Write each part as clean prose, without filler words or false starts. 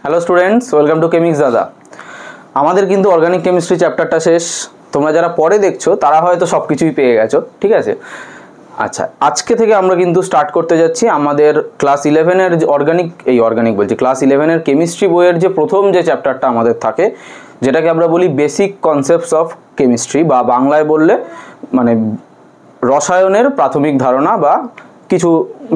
Hello students, welcome to কেমিক্স দাদা। আমাদের কিন্তু অর্গানিক কেমিস্ট্রি চ্যাপ্টারটা শেষ। তোমরা যারা পরে দেখছো তারা হয়তো সব কিছুই পেয়ে গেছো, ঠিক আছে। আচ্ছা, আজকে থেকে আমরা কিন্তু স্টার্ট করতে যাচ্ছি আমাদের ক্লাস 11-এর যে ক্লাস 11-এর কেমিস্ট্রি বইয়ের যে প্রথম যে চ্যাপ্টারটা আমাদের থাকে, যেটাকে আমরা বলি বেসিক কনসেপ্টস অফ কেমিস্ট্রি, বা বাংলায় বললে মানে রসায়নের প্রাথমিক ধারণা বা কিছু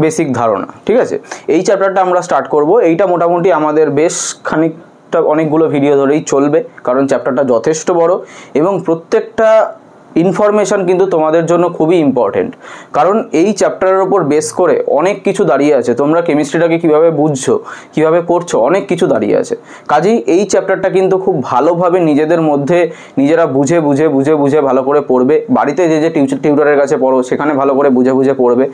বেসিক ধারণা, ঠিক আছে। এই চ্যাপ্টারটা আমরা স্টার্ট করব। এইটা মোটামুটি আমাদের বেশ খানিকটা অনেকগুলো ভিডিও ধরেই চলবে, কারণ চ্যাপ্টারটা যথেষ্ট বড় এবং প্রত্যেকটা ইনফরমেশান কিন্তু তোমাদের জন্য খুবই ইম্পর্টেন্ট, কারণ এই চ্যাপ্টারের ওপর বেস করে অনেক কিছু দাঁড়িয়ে আছে। তোমরা কেমিস্ট্রিটাকে কীভাবে বুঝছো, কীভাবে করছো, অনেক কিছু দাঁড়িয়ে আছে। কাজেই এই চ্যাপ্টারটা কিন্তু খুব ভালোভাবে নিজেদের মধ্যে নিজেরা বুঝে বুঝে ভালো করে পড়বে। বাড়িতে যে টিউটরের কাছে পড়ো সেখানে ভালো করে বুঝে পড়বে।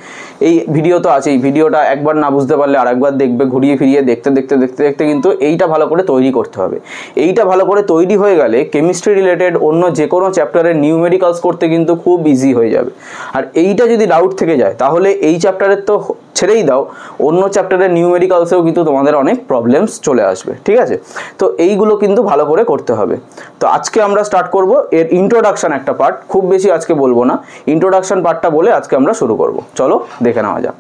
এই ভিডিও তো আছে, এই ভিডিওটা একবার না বুঝতে পারলে আরেকবার দেখবে, ঘুরিয়ে ফিরিয়ে দেখতে কিন্তু এইটা ভালো করে তৈরি করতে হবে। এইটা ভালো করে তৈরি হয়ে গেলে কেমিস্ট্রি রিলেটেড অন্য যে কোনো চ্যাপ্টারের নিউমেরিক্যালস করতে কিন্তু খুব ইজি হয়ে যাবে। আর এইটা যদি ডাউট থেকে যায় তাহলে এই চ্যাপ্টারের তো ছেড়েই দাও, অন্য চ্যাপ্টারের নিউমেরিক্যালসেও কিন্তু তোমাদের অনেক প্রবলেমস চলে আসবে, ঠিক আছে। তো এইগুলো কিন্তু ভালো করে করতে হবে। তো আজকে আমরা স্টার্ট করব এর ইন্ট্রোডাকশন একটা পার্ট, খুব বেশি আজকে বলবো না, ইন্ট্রোডাকশন পার্টটা বলে আজকে আমরা শুরু করব। চলো দেখে নেওয়া যাক।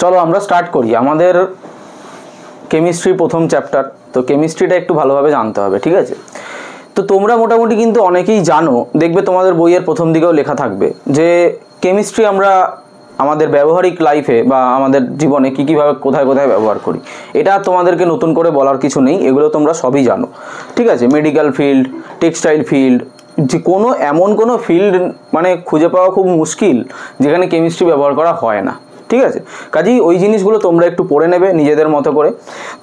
চলো আমরা স্টার্ট করি আমাদের কেমিস্ট্রি প্রথম চ্যাপ্টার। তো কেমিস্ট্রিটা একটু ভালোভাবে জানতে হবে, ঠিক আছে। তো তোমরা মোটামুটি কিন্তু অনেকেই জানো, দেখবে তোমাদের বইয়ের প্রথম দিকেও লেখা থাকবে যে কেমিস্ট্রি আমরা আমাদের ব্যবহারিক লাইফে বা আমাদের জীবনে কীভাবে কোথায় ব্যবহার করি। এটা তোমাদেরকে নতুন করে বলার কিছু নেই, এগুলো তোমরা সবই জানো, ঠিক আছে। মেডিকেল ফিল্ড, টেক্সটাইল ফিল্ড, যে এমন কোনো ফিল্ড মানে খুঁজে পাওয়া খুব মুশকিল যেখানে কেমিস্ট্রি ব্যবহার করা হয় না, ঠিক আছে। কাজেই ওই জিনিসগুলো তোমরা একটু পড়ে নেবে নিজেদের মতো করে।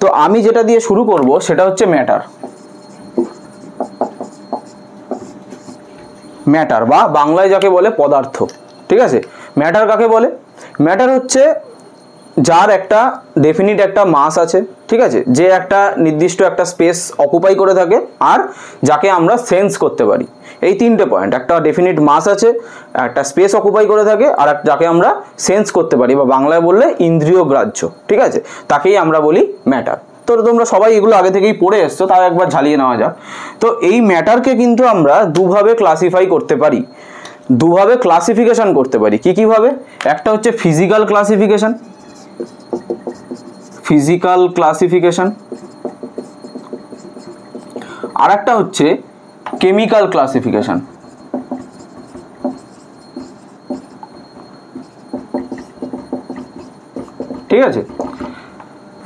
তো আমি যেটা দিয়ে শুরু করব সেটা হচ্ছে ম্যাটার বা বাংলায় যাকে বলে পদার্থ, ঠিক আছে। ম্যাটার কাকে বলে? ম্যাটার হচ্ছে যার একটা ডেফিনিট একটা মাস আছে, ঠিক আছে, যে একটা নির্দিষ্ট একটা স্পেস অকুপাই করে থাকে আর যাকে আমরা সেন্স করতে পারি। এই তিনটে পয়েন্ট, একটা ডেফিনিট মাস আছে, একটা স্পেস অকুপাই করে থাকে, আর যাকে আমরা সেন্স করতে পারি বা বাংলায় বললে ইন্দ্রিয় গ্রাহ্য, ঠিক আছে, তাকেই আমরা বলি ম্যাটার। তো তোমরা সবাই এগুলো আগে থেকেই পড়ে এসছো, তাও একবার ঝালিয়ে নেওয়া যাক। তো এই ম্যাটারকে কিন্তু আমরা দুভাবে ক্লাসিফাই করতে পারি, দুভাবে ক্লাসিফিকেশন করতে পারি। কিভাবে? একটা হচ্ছে ফিজিক্যাল ক্লাসিফিকেশন, আর একটা হচ্ছে কেমিক্যাল ক্লাসিফিকেশন, ঠিক আছে।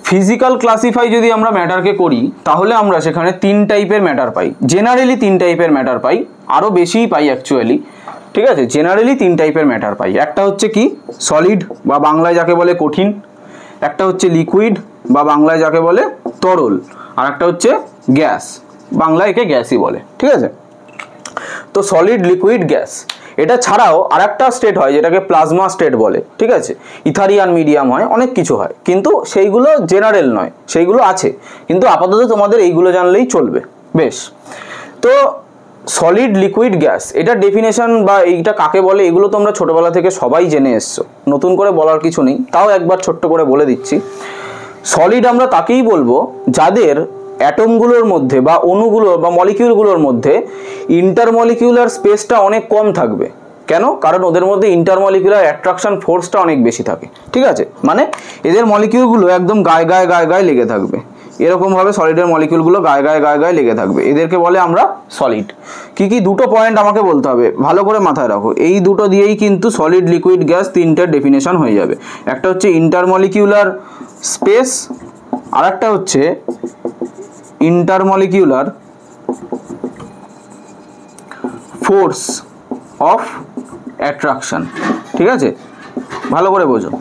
ফিজিক্যাল ক্লাসিফাই যদি আমরা ম্যাটারকে করি তাহলে আমরা সেখানে তিন টাইপের ম্যাটার পাই, জেনারেলি তিন টাইপের ম্যাটার পাই, আরও বেশিই পাই অ্যাকচুয়ালি, ঠিক আছে। জেনারেলি তিন টাইপের ম্যাটার পাই। একটা হচ্ছে কি সলিড বা বাংলায় যাকে বলে কঠিন, একটা হচ্ছে লিকুইড বা বাংলায় যাকে বলে তরল, আর একটা হচ্ছে গ্যাস, বাংলায় একে গ্যাসই বলে, ঠিক আছে। তো সলিড, লিকুইড, গ্যাস, এটা ছাড়াও আর একটা স্টেট হয় যেটাকে প্লাজমা স্টেট বলে, ঠিক আছে। ইথারিয়ান মিডিয়াম হয়, অনেক কিছু হয়, কিন্তু সেইগুলো জেনারেল নয়, সেইগুলো আছে, কিন্তু আপাতত তোমাদের এইগুলো জানলেই চলবে। বেশ, তো সলিড, লিকুইড, গ্যাস, এটা ডেফিনেশন বা এইটা কাকে বলে এগুলো তোমরা ছোটোবেলা থেকে সবাই জেনে এসছো, নতুন করে বলার কিছু নেই, তাও একবার ছোট্ট করে বলে দিচ্ছি। সলিড আমরা তাকেই বলবো যাদের অ্যাটমগুলোর মধ্যে বা অণুগুলো বা মলিকিউলগুলোর মধ্যে ইন্টারমলিকিউলার স্পেসটা অনেক কম থাকবে। কেন? কারণ ওদের মধ্যে ইন্টারমলিকিউলার অ্যাট্রাকশন ফোর্সটা অনেক বেশি থাকে, ঠিক আছে। মানে এদের মলিকিউলগুলো একদম গায়ে লেগে থাকবে, এরকমভাবে সলিডের মলিকিউলগুলো গায়ে লেগে থাকবে, এদেরকে বলে আমরা সলিড। কি দুটো পয়েন্ট আমাকে বলতে হবে, ভালো করে মাথায় রাখো, এই দুটো দিয়েই কিন্তু সলিড, লিকুইড, গ্যাস তিনটের ডেফিনেশন হয়ে যাবে। একটা হচ্ছে ইন্টারমলিকিউলার স্পেস, আর একটা হচ্ছে ইন্টারমলিকিউলার ফোর্স অফ অ্যাট্রাকশন, ঠিক আছে, ভালো করে বোঝো।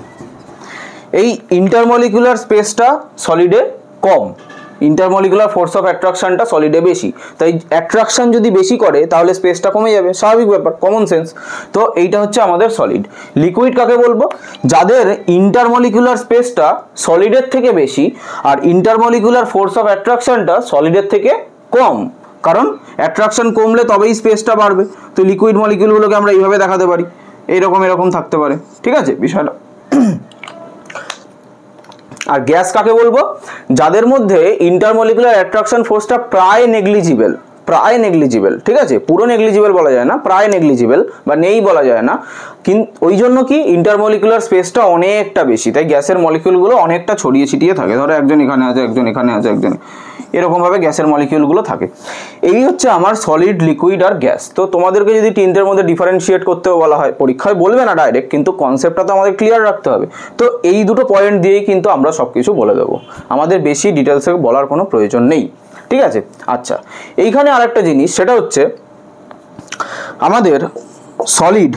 এই ইন্টারমলিকিউলার স্পেসটা সলিডে কম, ইন্টারমলিকুলার ফোর্স অফ অ্যাট্রাকশনটা সলিডে বেশি, তাই অ্যাট্রাকশন যদি বেশি করে তাহলে স্পেসটা কমে যাবে, স্বাভাবিক ব্যাপার, কমন সেন্স। তো এইটা হচ্ছে আমাদের সলিড। লিকুইড কাকে বলবো? যাদের ইন্টারমলিকুলার স্পেসটা সলিডের থেকে বেশি আর ইন্টারমলিকুলার ফোর্স অফ অ্যাট্রাকশনটা সলিডের থেকে কম, কারণ অ্যাট্রাকশন কমলে তবেই স্পেসটা বাড়বে। তো লিকুইড মলিকিউলগুলোকে আমরা এইভাবে দেখাতে পারি, এরকম থাকতে পারে, ঠিক আছে বিষয়টা। আর গ্যাস কাকে বলবো? যাদের মধ্যে ইন্টারমলিকুলার অ্যাট্রাকশন ফোর্সটা প্রায় নেগলিজিবল, ঠিক আছে, পুরো নেগলিজিবল বলা যায় না, প্রায় নেগলিজিবল বা নেই বলা যায় না, কিন্তু ওই জন্য কি ইন্টারমলিকুলার স্পেসটা অনেকটা বেশি, তাই গ্যাসের মলিকিউলগুলো অনেকটা ছড়িয়ে ছিটিয়ে থাকে। ধরো একজন এখানে আছে, একজন এখানে আছে, একজন এরকমভাবে গ্যাসের মলিকিউলগুলো থাকে। এই হচ্ছে আমার সলিড, লিকুইড আর গ্যাস। তো তোমাদেরকে যদি তিনটের মধ্যে ডিফারেন্সিয়েট করতেও বলা হয়, পরীক্ষায় বলবে না ডাইরেক্ট, কিন্তু কনসেপ্টটা তো আমাদের ক্লিয়ার রাখতে হবে। তো এই দুটো পয়েন্ট দিয়েই কিন্তু আমরা সব কিছু বলে দেবো, আমাদের বেশি ডিটেলসে বলার কোনো প্রয়োজন নেই, ঠিক আছে। আচ্ছা, এইখানে আরেকটা জিনিস, সেটা হচ্ছে আমাদের সলিড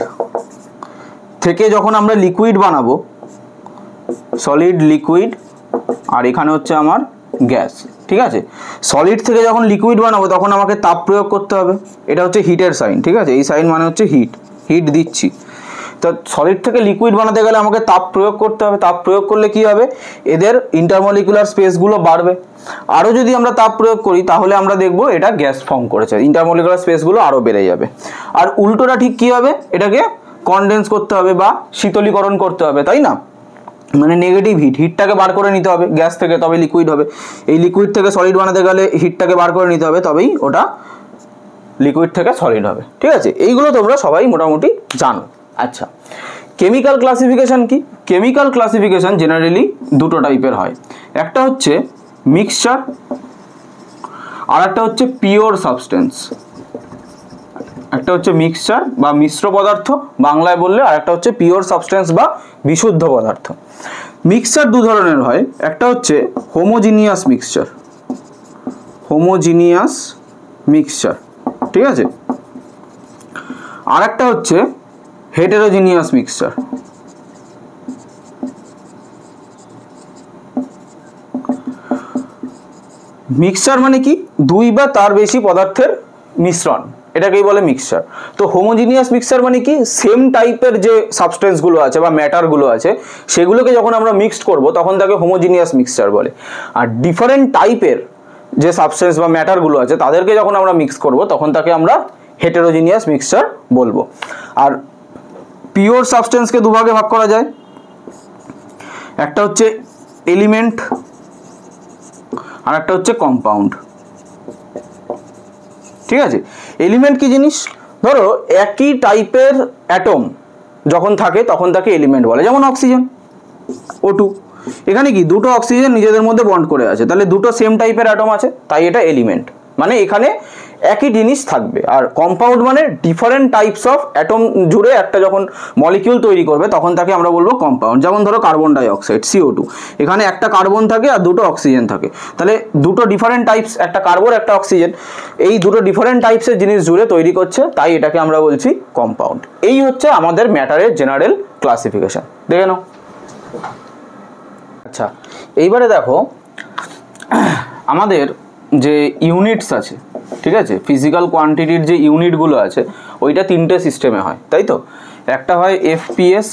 থেকে যখন আমরা লিকুইড বানাবো, সলিড, লিকুইড, আর এখানে হচ্ছে আমার গ্যাস, ঠিক আছে। সলিড থেকে যখন লিকুইড বানাবো তখন আমাকে তাপ প্রয়োগ করতে হবে, এটা হচ্ছে হিটের সাইন, ঠিক আছে। এই সাইন মানে হচ্ছে হিট দিচ্ছি। তো সলিড থেকে লিকুইড বানাতে গেলে আমাকে তাপ প্রয়োগ করতে হবে। তাপ প্রয়োগ করলে কি হবে? এদের ইন্টারমলিকুলার স্পেসগুলো বাড়বে। আরও যদি আমরা তাপ প্রয়োগ করি তাহলে আমরা দেখব এটা গ্যাস ফর্ম করেছে, ইন্টারমলিকুলার স্পেসগুলো আরও বেড়ে যাবে। আর উল্টোটা ঠিক কী হবে? এটাকে কনডেন্স করতে হবে বা শীতলীকরণ করতে হবে, তাই না? মানে নেগেটিভ হিটটাকে বার করে নিতে হবে গ্যাস থেকে, তবে লিকুইড হবে। এই লিকুইড থেকে সলিড বানাতে গেলে হিটটাকে বার করে নিতে হবে, তবেই ওটা লিকুইড থেকে সলিড হবে, ঠিক আছে। এইগুলো তোমরা সবাই মোটামুটি জানো। আচ্ছা, কেমিক্যাল ক্লাসিফিকেশন কি? কেমিক্যাল ক্লাসিফিকেশন জেনারেলি দুটো টাইপের হয়, একটা হচ্ছে মিক্সচার আর একটা হচ্ছে পিওর সাবস্টেন্স। একটা হচ্ছে মিক্সচার বা মিশ্র পদার্থ বাংলায় বললে, আর একটা হচ্ছে পিওর সাবস্টেন্স বা বিশুদ্ধ পদার্থ। মিক্সচার দু ধরনের হয়, একটা হচ্ছে হোমোজিনিয়াস মিক্সচার, ঠিক আছে, আর একটা হচ্ছে হেটেরোজিনিয়াস মিক্সচার। মিক্সচার মানে কি? দুই বা তার বেশি পদার্থের মিশ্রণ, এটাকেই বলে মিক্সচার। তো হোমোজিনিয়াস মিক্সচার মানে কি? সেম টাইপের যে সাবস্টেন্সগুলো আছে বা ম্যাটারগুলো আছে সেগুলোকে যখন আমরা মিক্সড করব তখন তাকে হোমোজিনিয়াস মিক্সচার বলে। আর ডিফারেন্ট টাইপের যে সাবস্টেন্স বা ম্যাটারগুলো আছে তাদেরকে যখন আমরা মিক্স করব তখন তাকে আমরা হেটেরোজিনিয়াস মিক্সচার বলবো। আর পিওর সাবস্টেন্সকে দুভাগে ভাগ করা যায়, একটা হচ্ছে এলিমেন্ট আর একটা হচ্ছে কম্পাউন্ড, ঠিক আছে। এলিমেন্ট কি জিনিস? ধরো একই টাইপের অ্যাটম যখন থাকে তখন তাকে এলিমেন্ট বলে, যেমন অক্সিজেন, O2। এখানে কি দুটো অক্সিজেন নিজেদের মধ্যে বন্ড করে আছে, তাহলে দুটো সেম টাইপের অ্যাটম আছে, তাই এটা এলিমেন্ট, মানে এখানে একই জিনিস থাকবে। আর কম্পাউন্ড মানে ডিফারেন্ট টাইপস অফ অ্যাটম জুড়ে একটা যখন মলিকিউল তৈরি করবে তখন তাকে আমরা বলবো কম্পাউন্ড। যেমন ধরো কার্বন ডাইঅক্সাইড, CO2, এখানে একটা কার্বন থাকে আর দুটো অক্সিজেন থাকে, তাহলে দুটো ডিফারেন্ট টাইপস, একটা কার্বন একটা অক্সিজেন, এই দুটো ডিফারেন্ট টাইপসের জিনিস জুড়ে তৈরি করছে, তাই এটাকে আমরা বলছি কম্পাউন্ড। এই হচ্ছে আমাদের ম্যাটারের জেনারেল ক্লাসিফিকেশন, দেখে নাও। আচ্ছা, এইবারে দেখো আমাদের যে ইউনিটস আছে, ঠিক আছে, ফিজিক্যাল কোয়ান্টিটির যে ইউনিটগুলো আছে ওইটা তিনটে সিস্টেমে হয়, তাই তো। একটা হয় FPS,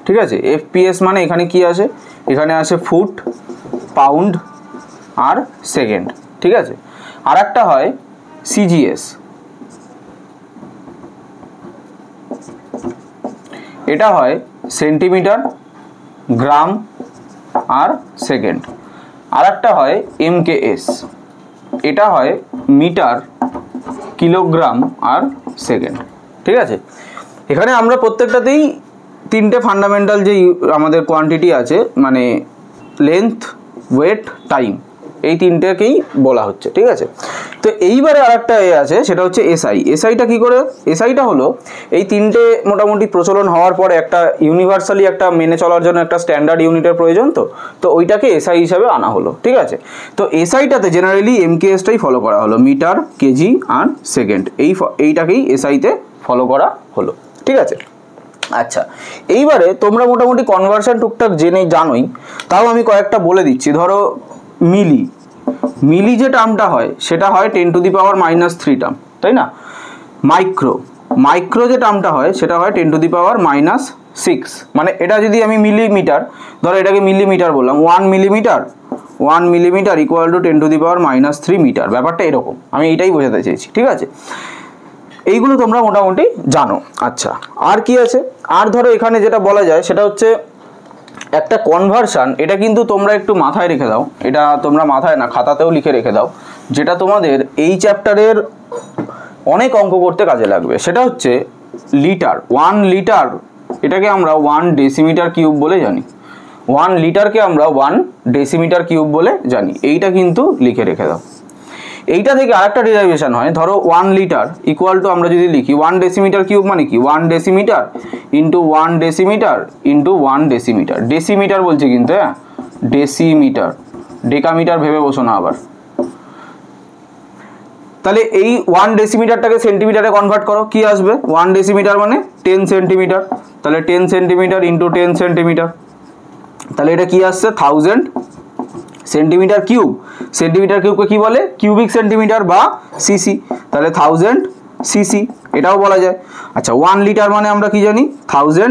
ঠিক আছে। FPS মানে এখানে কি আছে? এখানে আছে ফুট, পাউন্ড আর সেকেন্ড, ঠিক আছে। আর একটা হয় CGS, এটা হয় সেন্টিমিটার, গ্রাম আর সেকেন্ড। আর একটা হয় MKS, এটা হয় মিটার, কিলোগ্রাম আর সেকেন্ড, ঠিক আছে। এখানে আমরা প্রত্যেকটাতেই তিনটে ফান্ডামেন্টাল যে আমাদের কোয়ান্টিটি আছে, মানে লেন্থ, ওয়েট, টাইম, এই তিনটেকেই বলা হচ্ছে, ঠিক আছে। তো এইবারে আর একটা আছে, সেটা হচ্ছে এসআইটা কি করে? এসআইটা হলো এই তিনটে মোটামুটি প্রচলন হওয়ার পরে একটা ইউনিভার্সালি একটা মেনে চলার জন্য একটা স্ট্যান্ডার্ড ইউনিটের প্রয়োজন, তো ওইটাকে এসআই হিসাবে আনা হলো, ঠিক আছে। তো এসআইটাতে জেনারেলি MKSটাই ফলো করা হলো, মিটার, কেজি আর সেকেন্ড, এইটাকেই এসআইতে ফলো করা হলো, ঠিক আছে। আচ্ছা, এইবারে তোমরা মোটামুটি কনভার্সন টুকটাক জানোই, তাও আমি কয়েকটা বলে দিচ্ছি। ধরো মিলি যে টার্মটা হয় সেটা হয় 10⁻³ টার্ম, তাই না? মাইক্রো যে টার্মটা হয় সেটা হয় 10⁻⁻6। মানে এটা যদি আমি মিলিমিটার, ধরো এটাকে মিলিমিটার বললাম, 1 মিলিমিটার ইকুয়াল টু 10⁻³ মিটার। ব্যাপারটা এরকম, আমি এইটাই বোঝাতে চেয়েছি, ঠিক আছে? এইগুলো তোমরা মোটামুটি জানো। আচ্ছা, আর কি আছে? আর ধরো এখানে যেটা বলা যায় সেটা হচ্ছে একটা কনভার্সন। এটা কিন্তু তোমরা একটু মাথায় রেখে দাও, এটা তোমরা মাথায় না খাতাতেও লিখে রেখে দাও, যেটা তোমাদের এই চ্যাপ্টারের অনেক অঙ্ক করতে কাজে লাগবে। সেটা হচ্ছে লিটার। 1 লিটার এটাকে আমরা 1 ডেসিমিটার কিউব বলে জানি। 1 লিটারকে আমরা 1 ডেসিমিটার কিউব বলে জানি। এইটা কিন্তু লিখে রেখে দাও। এইটা থেকে আরেকটা ডেরিভেশন হয়, ধরো 1 লিটার ইকুয়াল টু আমরা যদি লিখি 1 ডেসিমিটার কিউব মানে কি 1 decimetre into 1 decimetre into 1 decimetre. Decimetre বলছে কিন্তু, হ্যাঁ ডেসিমিটার, ডেকামিটার ভেবে বসো না আবার। তাহলে এই 1 ডেসিমিটারটাকে সেন্টিমিটারে কনভার্ট করো, কি আসবে? 1 ডেসিমিটার মানে 10 সেন্টিমিটার। তাহলে 10 সেন্টিমিটার ইন্টু 10 সেন্টিমিটার, তাহলে এটা কি আসছে? 1000 সেন্টিমিটার কিউব। সেন্টিমিটার কিউবকে কি বলে? কিউবিক সেন্টিমিটার বা সিসি। তাহলে 1000 সিসি এটাও বলা যায়। আচ্ছা, 1 লিটার মানে আমরা কি জানি? 1000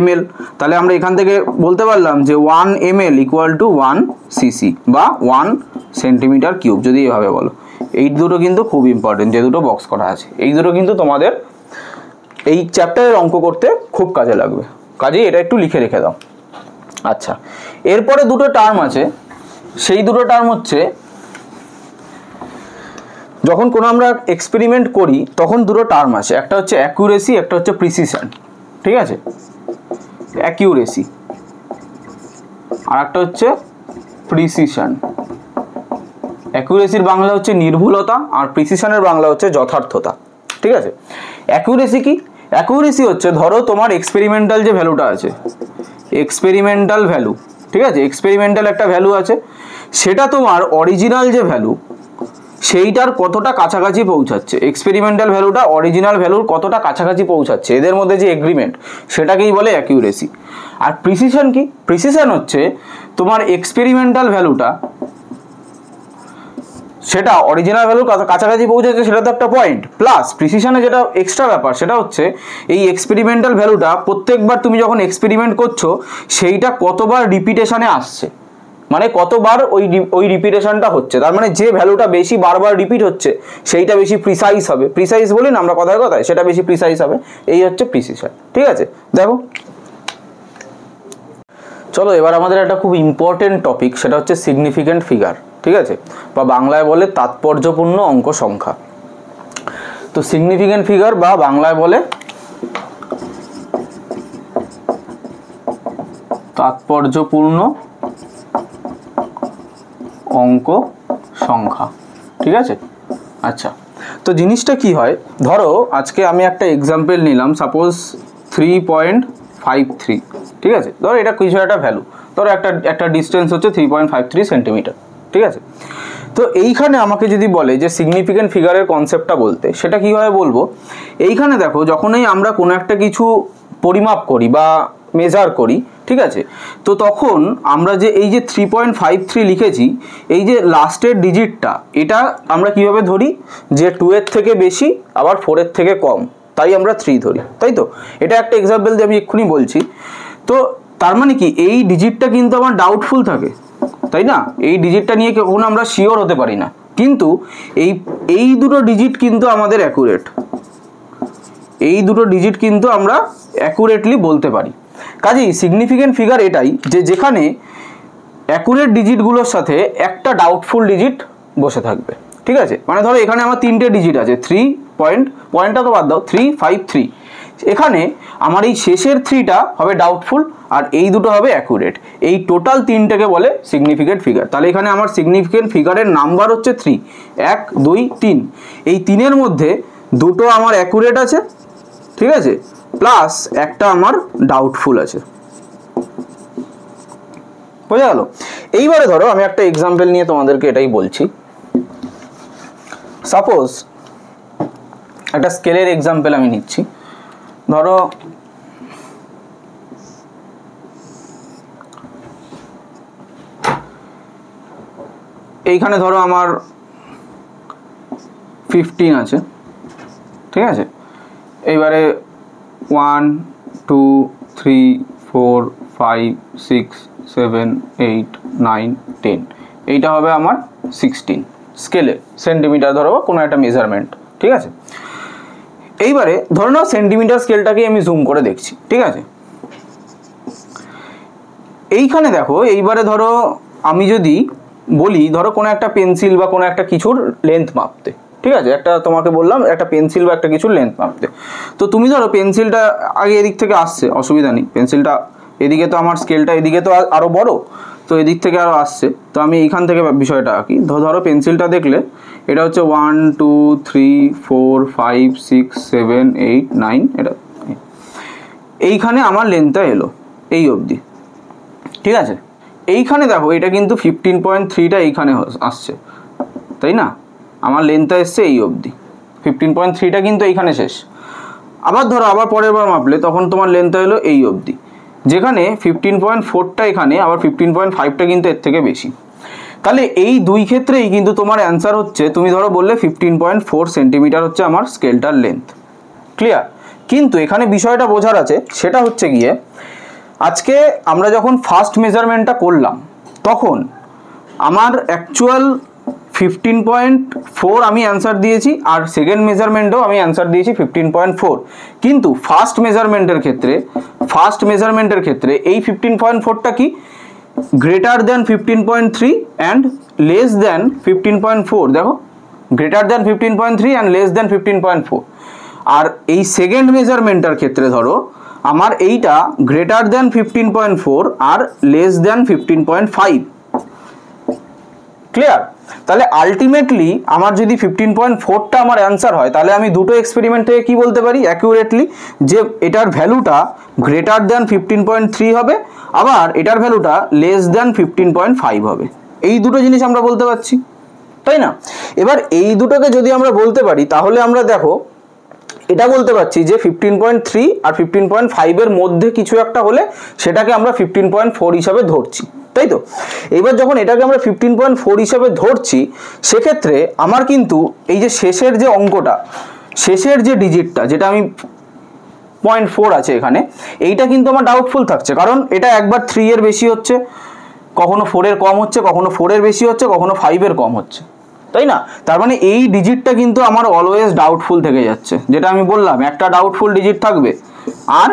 ml। তাহলে আমরা এখান থেকে বলতে পারলাম যে 1 ml ইকুয়াল টু 1 সিসি বা 1 সেন্টিমিটার কিউব, যদি এভাবে বলো। এই দুটো কিন্তু খুব ইম্পর্টেন্ট, যে দুটো বক্স করা আছে এই দুটো কিন্তু তোমাদের এই চ্যাপ্টারের অঙ্ক করতে খুব কাজে লাগবে, কাজেই এটা একটু লিখে রেখে দাও। আচ্ছা, এরপরে দুটো টার্ম আছে, সেই দুটো টার্ম হচ্ছে যখন কোনো আমরা এক্সপেরিমেন্ট করি তখন দুটো টার্ম আছে, একটা হচ্ছে অ্যাকুরেসি, একটা হচ্ছে প্রিসিশন, ঠিক আছে? অ্যাকুরেসি আর একটা হচ্ছে প্রিসিশন। অ্যাকুরেসির বাংলা হচ্ছে নির্ভুলতা আর প্রিসিশনের বাংলা হচ্ছে যথার্থতা, ঠিক আছে? অ্যাকুরেসি কি? অ্যাকুরেসি হচ্ছে ধরো তোমার এক্সপেরিমেন্টাল যে ভ্যালুটা আছে, এক্সপেরিমেন্টাল ভ্যালু, ঠিক আছে? এক্সপেরিমেন্টাল একটা ভ্যালু আছে, সেটা তোমার অরিজিনাল যে ভ্যালু সেইটার কতটা কাছাকাছি পৌঁছাচ্ছে। এক্সপেরিমেন্টাল ভ্যালুটা অরিজিনাল ভ্যালুর কতটা কাছাকাছি পৌঁছাচ্ছে, এদের মধ্যে যে এগ্রিমেন্ট সেটাকেই বলে অ্যাকিউরেসি। আর প্রিসিশন কি? প্রিসিশন হচ্ছে তোমার এক্সপেরিমেন্টাল ভ্যালুটা সেটা অরিজিনাল ভ্যালুর কাছাকাছি পৌঁছাচ্ছে, সেটা তো একটা পয়েন্ট। প্লাস প্রিসিশনে যেটা এক্সট্রা ব্যাপার সেটা হচ্ছে এই এক্সপেরিমেন্টাল ভ্যালুটা প্রত্যেকবার তুমি যখন এক্সপেরিমেন্ট করছো সেইটা কতবার রিপিটেশনে আসছে, মানে কতবার ওই রিপিটেশনটা হচ্ছে, তার মানে যে ভ্যালুটা বেশি বারবার রিপিট হচ্ছে সেইটা বেশি প্রিসাইজ হবে। প্রিসাইজ বলি না আমরা কথায় কথায়, সেটা বেশি প্রিসাইজ হবে। এই হচ্ছে প্রিসিশন, ঠিক আছে? দেখো, চলো এবার আমাদের একটা খুব ইম্পর্টেন্ট টপিক, সেটা হচ্ছে সিগনিফিক্যান্ট ফিগার, ঠিক আছে? বা বাংলায় বলে তাৎপর্যপূর্ণ অঙ্ক সংখ্যা। তো সিগনিফিক্যান্ট ফিগার বা বাংলায় বলে তাৎপর্যপূর্ণ অঙ্ক সংখ্যা, ঠিক আছে? আচ্ছা, তো জিনিসটা কি হয়, ধরো আজকে আমি একটা এক্সাম্পল নিলাম, সাপোজ 3.53, ঠিক আছে? ধরো এটা কিছু একটা ভ্যালু, ধরো একটা ডিস্টেন্স হচ্ছে 3.53 সেন্টিমিটার, ঠিক আছে? তো এইখানে আমাকে যদি বলে যে সিগনিফিক্যান্ট ফিগারের কনসেপ্টটা বলতে, সেটা কীভাবে বলবো? এইখানে দেখো, যখনই আমরা কোনো একটা কিছু পরিমাপ করি বা মেজার করি, ঠিক আছে, তো তখন আমরা যে এই যে 3.53 লিখেছি, এই যে লাস্টের ডিজিটটা, এটা আমরা কিভাবে ধরি? যে 2 এর থেকে বেশি আবার 4 এর থেকে কম, তাই আমরা 3 ধরি, তাই তো? এটা একটা এক্সাম্পল দিয়ে আমি এক্ষুনি বলছি। তো তার মানে কি, এই ডিজিটটা কিন্তু আমার ডাউটফুল থাকে, তাই না? এই ডিজিটটা নিয়ে কখনো আমরা শিওর হতে পারি না, কিন্তু এই দুটো ডিজিট কিন্তু আমাদের অ্যাকুরেট, এই দুটো ডিজিট কিন্তু আমরা অ্যাকুরেটলি বলতে পারি। কাজেই সিগনিফিক্যান্ট ফিগার এটাই, যে যেখানে অ্যাকুরেট ডিজিটগুলোর সাথে একটা ডাউটফুল ডিজিট বসে থাকবে, ঠিক আছে? মানে ধরো এখানে আমার 3টে ডিজিট আছে, পয়েন্টটা তো বাদ দাও, 353, এখানে আমার এই শেষের 3টা হবে ডাউটফুল আর এই দুটো হবে অ্যাকুরেট। এই টোটাল 3টাকে বলে সিগনিফিক্যান্ট ফিগার। তাহলে এখানে আমার সিগনিফিক্যান্ট ফিগারের নাম্বার হচ্ছে 3, 1 2 3। এই 3-এর মধ্যে দুটো আমার অ্যাকুরেট আছে, ঠিক আছে, প্লাস একটা আমার ডাউটফুল আছে। বোঝা গেল? এইবারে ধরো আমি একটা এক্সাম্পল নিয়ে তোমাদেরকে এটাই বলছি। সাপোজ একটা স্কেলের এক্সাম্পল আমি নিচ্ছি, ধরো এইখানে ধরো আমার 15 আছে, ঠিক আছে। এইবারে 1 2 3 4 5 6 7 8 9 10, এইটা হবে আমার 16 স্কেলে, সেন্টিমিটার ধরো কোনো একটা মেজারমেন্ট, ঠিক আছে। এইবারে ধরো নাও সেন্টিমিটার স্কেলটাকে আমি জুম করে দেখছি, ঠিক আছে। এইখানে দেখো, এইবারে ধরো আমি যদি বলি ধরো কোনো একটা পেন্সিল বা কোনো একটা কিছুর লেন্থ মাপতে, ঠিক আছে, একটা তোমাকে বললাম একটা পেন্সিল বা একটা কিছুর লেন্থ মাপতে। তো তুমি ধরো পেন্সিলটা আগে এদিক থেকে আসছে, অসুবিধা নেই, পেন্সিলটা এদিকে তো আমার স্কেলটা এদিকে তো আরও বড়, তো এদিক থেকে আরও আসছে, তো আমি এইখান থেকে বিষয়টা আঁকি। ধরো পেন্সিলটা দেখলে এটা হচ্ছে 1 2 3 4 5 6 7 8 9, এটা এইখানে আমার লেন্থটা এলো এই অবধি, ঠিক আছে। এইখানে দেখো এটা কিন্তু 15.3টা এইখানে আসছে, তাই না, আমার লেন্থটা এসছে এই অবধি, 15.3টা কিন্তু এইখানে শেষ। আবার ধরো আবার পরের বার মাপলে তখন তোমার লেন্থটা এলো এই অবধি, যেখানে 15.4টা এখানে, আবার 15.5টা কিন্তু এর থেকে বেশি। তাহলে এই দুই ক্ষেত্রেই কিন্তু তোমার অ্যান্সার হচ্ছে, তুমি ধরো বললে 15.4 সেন্টিমিটার হচ্ছে আমার স্কেলটার লেন্থ, ক্লিয়ার। কিন্তু এখানে বিষয়টা বোঝার আছে, সেটা হচ্ছে গিয়ে আজকে আমরা যখন ফার্স্ট মেজারমেন্টটা করলাম তখন আমার অ্যাকচুয়াল 15.4 আমি অ্যান্সার দিয়েছি, আর সেকেন্ড মেজারমেন্টেও আমি অ্যান্সার দিয়েছি 15.4। কিন্তু ফার্স্ট মেজারমেন্টের ক্ষেত্রে এই 15.4টা কি greater than 15.3 and less than 15.4, দেখো greater than 15.3 and less than 15.4। আর এই সেকেন্ড মেজারমেন্টের ক্ষেত্রে ধরো আমার এইটা গ্রেটার দ্যান 15.4 আর লেস দ্যান 15.5, ক্লিয়ার। তাহলে আলটিমেটলি আমার যদি 15.4টা আমার অ্যান্সার হয়, তাহলে আমি দুটো এক্সপেরিমেন্ট থেকে কি বলতে পারি অ্যাকিউরেটলি, যে এটার ভ্যালুটা গ্রেটার দ্যান 15.3 হবে, আবার এটার ভ্যালুটা লেস দ্যান 15.5 হবে। এই দুটো জিনিস আমরা বলতে পারছি, তাই না। এবার এই দুটোকে যদি আমরা বলতে পারি, তাহলে আমরা দেখো এটা বলতে পারছি যে 15.3 আর 15.5 এর মধ্যে কিছু একটা হলে সেটাকে আমরা 15.4 হিসাবে ধরছি, তাই তো। এবার যখন এটাকে আমরা 15.4 হিসাবে ধরছি, সেক্ষেত্রে আমার কিন্তু এই যে শেষের যে অঙ্কটা, শেষের যে ডিজিটটা, যেটা আমি 0.4 আছে এখানে, এইটা কিন্তু আমার ডাউটফুল থাকছে, কারণ এটা একবার 3 এর বেশি হচ্ছে, কখনো 4 এর কম হচ্ছে, কখনো 4 এর বেশি হচ্ছে, কখনো 5 এর কম হচ্ছে, তাই না। তার মানে এই ডিজিটটা কিন্তু আমার অলওয়েজ ডাউটফুল থেকে যাচ্ছে, যেটা আমি বললাম একটা ডাউটফুল ডিজিট থাকবে। আর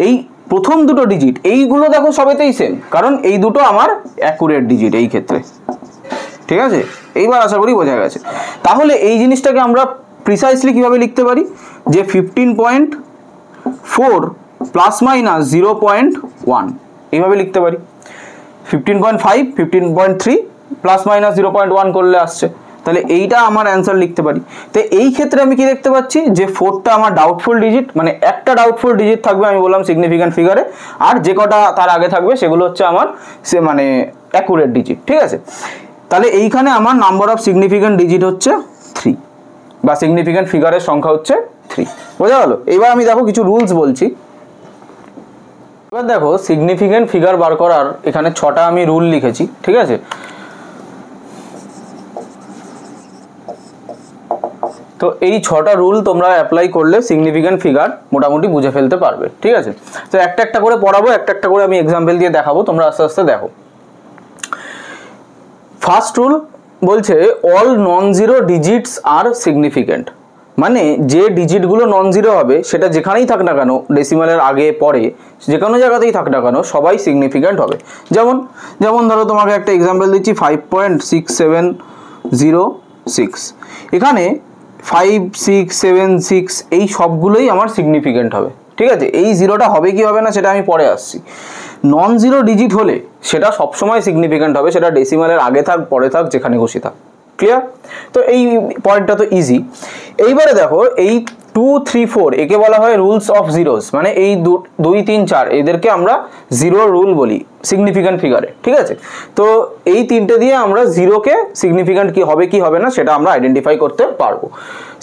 এই প্রথম দুটো ডিজিট এইগুলো দেখো সবেতেই সেম, কারণ এই দুটো আমার অ্যাকুরেট ডিজিট এই ক্ষেত্রে, ঠিক আছে। এইবার আশা করি বোঝা গেছে। তাহলে এই জিনিসটাকে আমরা প্রিসাইসলি কিভাবে লিখতে পারি, যে 15.4 প্লাস মাইনাস 0.1 এইভাবে লিখতে পারি। 15.5 15.3 প্লাস মাইনাস 0.1 করলে আসছে, তাহলে এইটা আমার অ্যান্সার লিখতে পারি। তো এই ক্ষেত্রে আমি কি দেখতে পাচ্ছি, যে 4টা আমার ডাউটফুল ডিজিট, মানে একটা ডাউটফুল ডিজিট থাকবে আমি বললাম সিগনিফিক্যান্ট ফিগারে, আর যে কটা তার আগে থাকবে সেগুলো হচ্ছে আমার মানে অ্যাকুরেট ডিজিট, ঠিক আছে। তাহলে এইখানে আমার নাম্বার অফ সিগনিফিক্যান্ট ডিজিট হচ্ছে 3, বা সিগনিফিক্যান্ট ফিগারের সংখ্যা হচ্ছে 3, বোঝা গেল। এবার আমি দেখো কিছু রুলস বলছি। এবার দেখো সিগনিফিক্যান্ট ফিগার বার করার এখানে 6টা আমি রুল লিখেছি, ঠিক আছে। তো এই 6টা রুল তোমরা অ্যাপ্লাই করলে সিগনিফিক্যান্ট ফিগার মোটামুটি বুঝে ফেলতে পারবে, ঠিক আছে। তো একটা একটা করে পড়াবো, একটা একটা করে আমি এক্সাম্পল দিয়ে দেখাবো, তোমরা আস্তে আস্তে দেখো। ফার্স্ট রুল বলছে অল নন জিরো ডিজিটস আর সিগনিফিক্যান্ট, মানে যে ডিজিটগুলো নন জিরো হবে সেটা যেখানেই থাক না কেন, ডেসিমালের আগে পরে যে কোনো জায়গাতেই থাক না কেন, সবাই সিগনিফিক্যান্ট হবে। যেমন ধরো তোমাকে একটা এক্সাম্পল দিচ্ছি 5.6706, এখানে 5 6 7 6 এই সবগুলোই আমার সিগনিফিক্যান্ট হবে, ঠিক আছে। এই জিরোটা হবে কি হবে না সেটা আমি পরে আসছি। নন জিরো ডিজিট হলে সেটা সবসময় সিগনিফিক্যান্ট হবে, সেটা ডেসিমালের আগে থাক পরে থাক যেখানে খুশি থাক, ক্লিয়ার। তো এই পয়েন্টটা তো ইজি। এইবারে দেখো এই 2 3 4 একে বলা হয় রুলস অফ জিরোস, মানে এই 2 3 4 এদেরকে আমরা জিরো রুল বলি সিগনিফিক্যান্ট ফিগারে, ঠিক আছে। তো এই তিনটে দিয়ে আমরা জিরোকে সিগনিফিক্যান্ট কি হবে কি হবে না সেটা আমরা আইডেন্টিফাই করতে পারবো।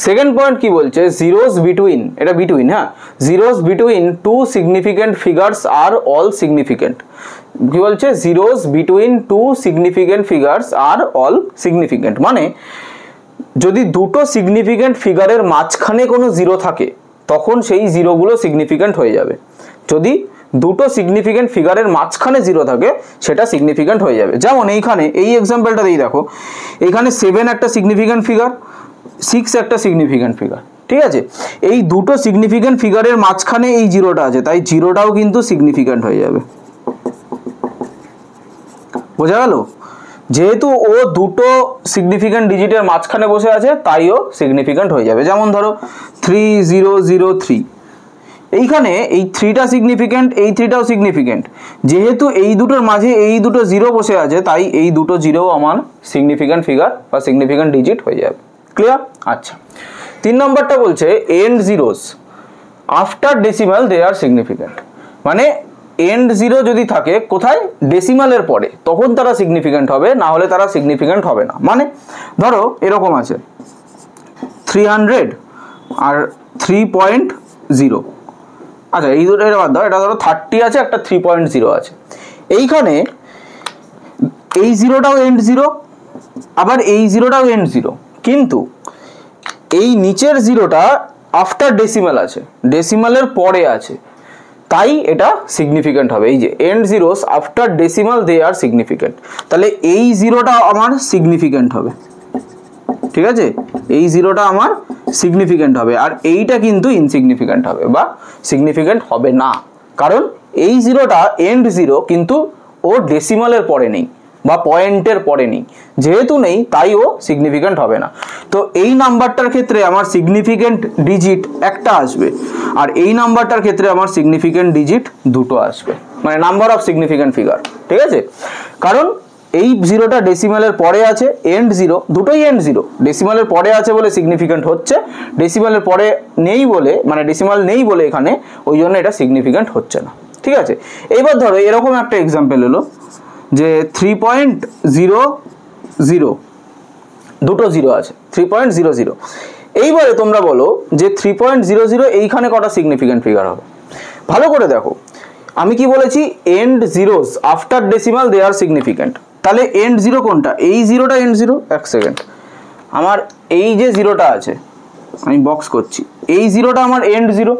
সেকেন্ড পয়েন্ট কি বলছে, জিরোস বিটুইন, এটা বিটুইন, হ্যাঁ, zeros between 2 significant figures are all significant. কি বলছে, zeros between two significant figures are all significant, মানে যদি দুটো সিগনিফিকেন্ট ফিগারের মাঝখানে কোনো জিরো থাকে তখন সেই জিরোগুলো সিগনিফিকেন্ট হয়ে যাবে। যদি দুটো সিগনিফিকেন্ট ফিগারের মাঝখানে জিরো থাকে সেটা সিগনিফিকেন্ট হয়ে যাবে। যেমন এইখানে এই এক্সাম্পলটা দিয়ে দেখো, এইখানে 7 একটা সিগনিফিকেন্ট ফিগার, 6 একটা সিগনিফিকেন্ট ফিগার, ঠিক আছে। এই দুটো সিগনিফিকেন্ট ফিগারের মাঝখানে এই জিরোটা আছে, তাই জিরোটাও কিন্তু সিগনিফিকেন্ট হয়ে যাবে। বোঝা গেল? যেহেতু ও দুটো সিগনিফিকেন্ট ডিজিটের মাঝখানে বসে আছে তাই ও সিগনিফিকেন্ট হয়ে যাবে। যেমন ধরো 3003, এইখানে এই 3টা সিগনিফিকেন্ট, এই 3টাও সিগনিফিকেন্ট, যেহেতু এই দুটোর মাঝে এই দুটো জিরো বসে আছে তাই এই দুটো জিরো আমার সিগনিফিকেন্ট ফিগার বা সিগনিফিকেন্ট ডিজিট হয়ে যাবে। ক্লিয়ার? আচ্ছা, 3 নম্বরটা বলছে end zeros after decimal they are significant, মানে এন্ড জিরো যদি থাকে কোথায়, ডেসিমালের পরে, তখন তারা সিগনিফিকেন্ট হবে, না হলে তারা সিগনিফিকেন্ট হবে না। মানে ধরো এরকম আছে 300 আর 3.0, আচ্ছা এই দুটো এটা বাদ দাও, এটা ধরো 30 আছে, একটা 3.0 আছে। এইখানে এই জিরোটাও এন্ড জিরো, আবার এই জিরোটাও এন্ড জিরো, কিন্তু এই নিচের জিরোটা আফটার ডেসিমাল আছে, ডেসিমালের পরে আছে, তাই এটা সিগনিফিকেন্ট হবে। এই যে end zeros after decimal they are significant, তাহলে এই জিরোটা আমার সিগনিফিকেন্ট হবে, ঠিক আছে, এই জিরোটা আমার সিগনিফিকেন্ট হবে, আর এইটা কিন্তু ইনসিগনিফিকেন্ট হবে বা সিগনিফিকেন্ট হবে না, কারণ এই জিরোটা এন্ড জিরো কিন্তু ও ডেসিমালের পরে নেই বা পয়েন্টের পরে নেই, যেহেতু নেই তাই ও সিগনিফিকেন্ট হবে না। তো এই নাম্বারটার ক্ষেত্রে আমার সিগনিফিকেন্ট ডিজিট একটা আসবে, আর এই নাম্বারটার ক্ষেত্রে আমার সিগনিফিকেন্ট ডিজিট দুটো আসবে, মানে নাম্বার অফ সিগনিফিকেন্ট ফিগার, ঠিক আছে। কারণ এই জিরোটা ডেসিমালের পরে আছে, এন্ড জিরো, দুটোই এন্ড জিরো, ডেসিমালের পরে আছে বলে সিগনিফিকেন্ট হচ্ছে, ডেসিমালের পরে নেই বলে, মানে ডেসিমাল নেই বলে এখানে, ওই জন্য এটা সিগনিফিকেন্ট হচ্ছে না, ঠিক আছে। এইবার ধরো এরকম একটা এক্সাম্পল হলো যে 3.00, দুটো জিরো আছে, 3.00। এইবারে তোমরা বলো যে 3.00 এইখানে কটা সিগনিফিকেন্ট ফিগার হবে। ভালো করে দেখো, আমি কি বলেছি, end zeros after decimal they are significant, তাহলে এন্ড জিরো কোনটা, এই জিরোটা এন্ড জিরো। এক সেকেন্ড, আমার এই যে জিরোটা আছে আমি বক্স করছি, এই জিরোটা আমার এন্ড জিরো,